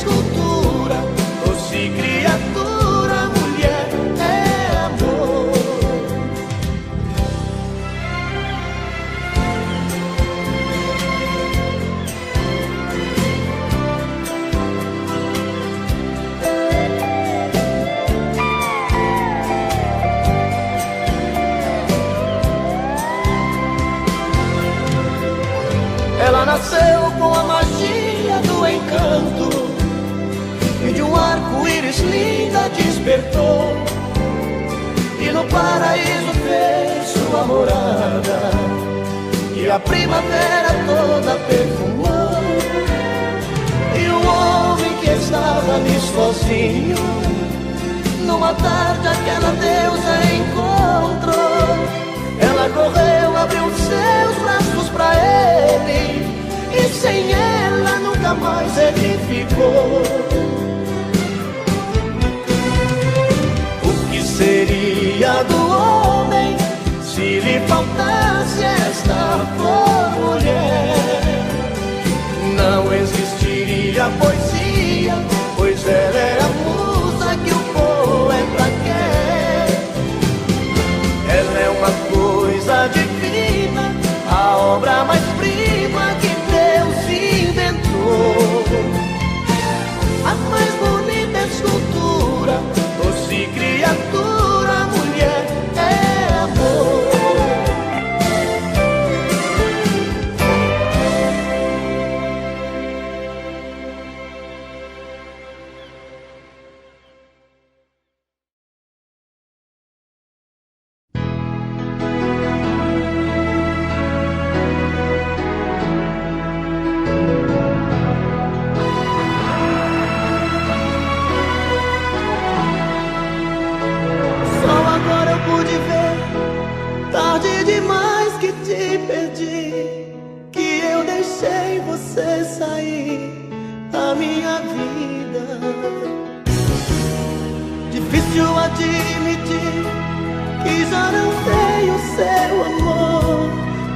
escultura, doce criatura, mulher é amor. Ela nasceu com a magia do encanto e de um arco-íris linda despertou, e no paraíso fez sua morada, e a primavera toda perfumou. E o homem que estava ali sozinho, numa tarde aquela deusa encontrou. Ela correu, abriu seus braços pra ele, e sem ela nunca mais ele ficou. O que seria do homem se lhe faltasse esta flor, mulher? Não existiria poesia, pois ela era a musa que o poeta quer. Ela é uma coisa divina, a obra mais prima que Deus inventou. A mais bonita escultura, doce criatura, mulher é amor. Tarde demais que te perdi, que eu deixei você sair da minha vida. Difícil admitir que já não tenho seu amor,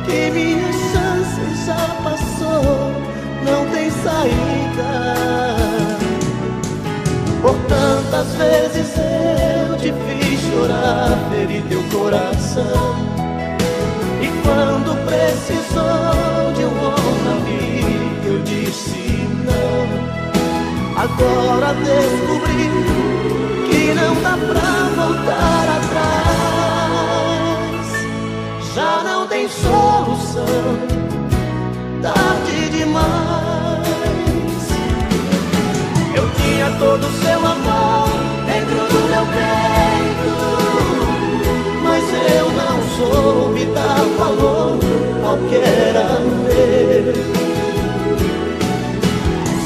que minha chance já passou, não tem saída. Por tantas vezes eu te fiz chorar, feri teu coração, e quando precisou de um bom amigo eu disse não. Agora descobri que não dá pra voltar atrás, já não tem solução, tarde demais. Eu tinha todo o seu amor dentro do meu peito, mas eu não soube dar valor ao que era meu.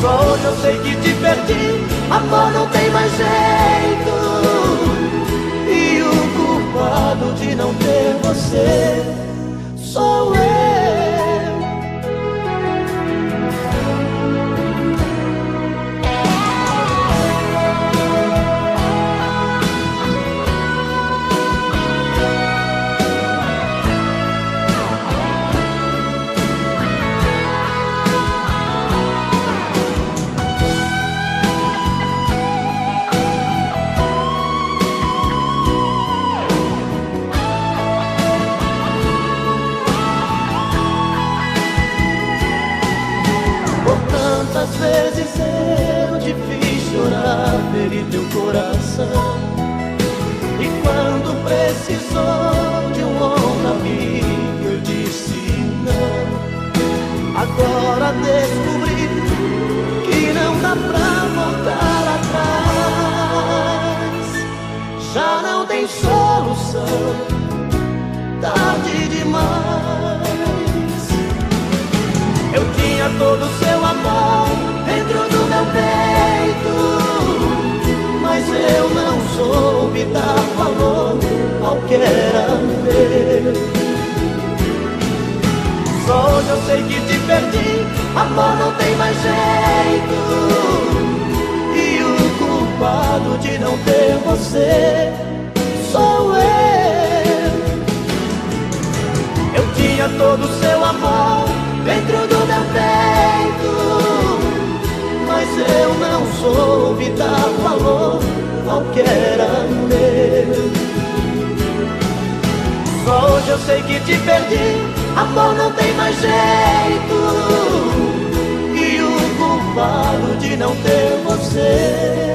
Só hoje eu sei que te perdi, amor, não tem mais jeito, e o culpado de não ter você sou eu. Quantas vezes eu te fiz chorar, feri teu coração, e quando precisou de um bom amigo eu disse não. Agora descobri que não dá pra voltar atrás, já não tem solução, tarde demais. Eu tinha todo o seu amor dentro do meu peito, mas eu não soube dar valor ao que era meu. Só hoje eu sei que te perdi, amor, não tem mais jeito, e o culpado de não ter você sou eu. Eu tinha todo o seu amor dentro do meu peito, mas eu não soube dar valor ao que era meu. Só hoje eu sei que te perdi, amor, não tem mais jeito. E o culpado de não ter você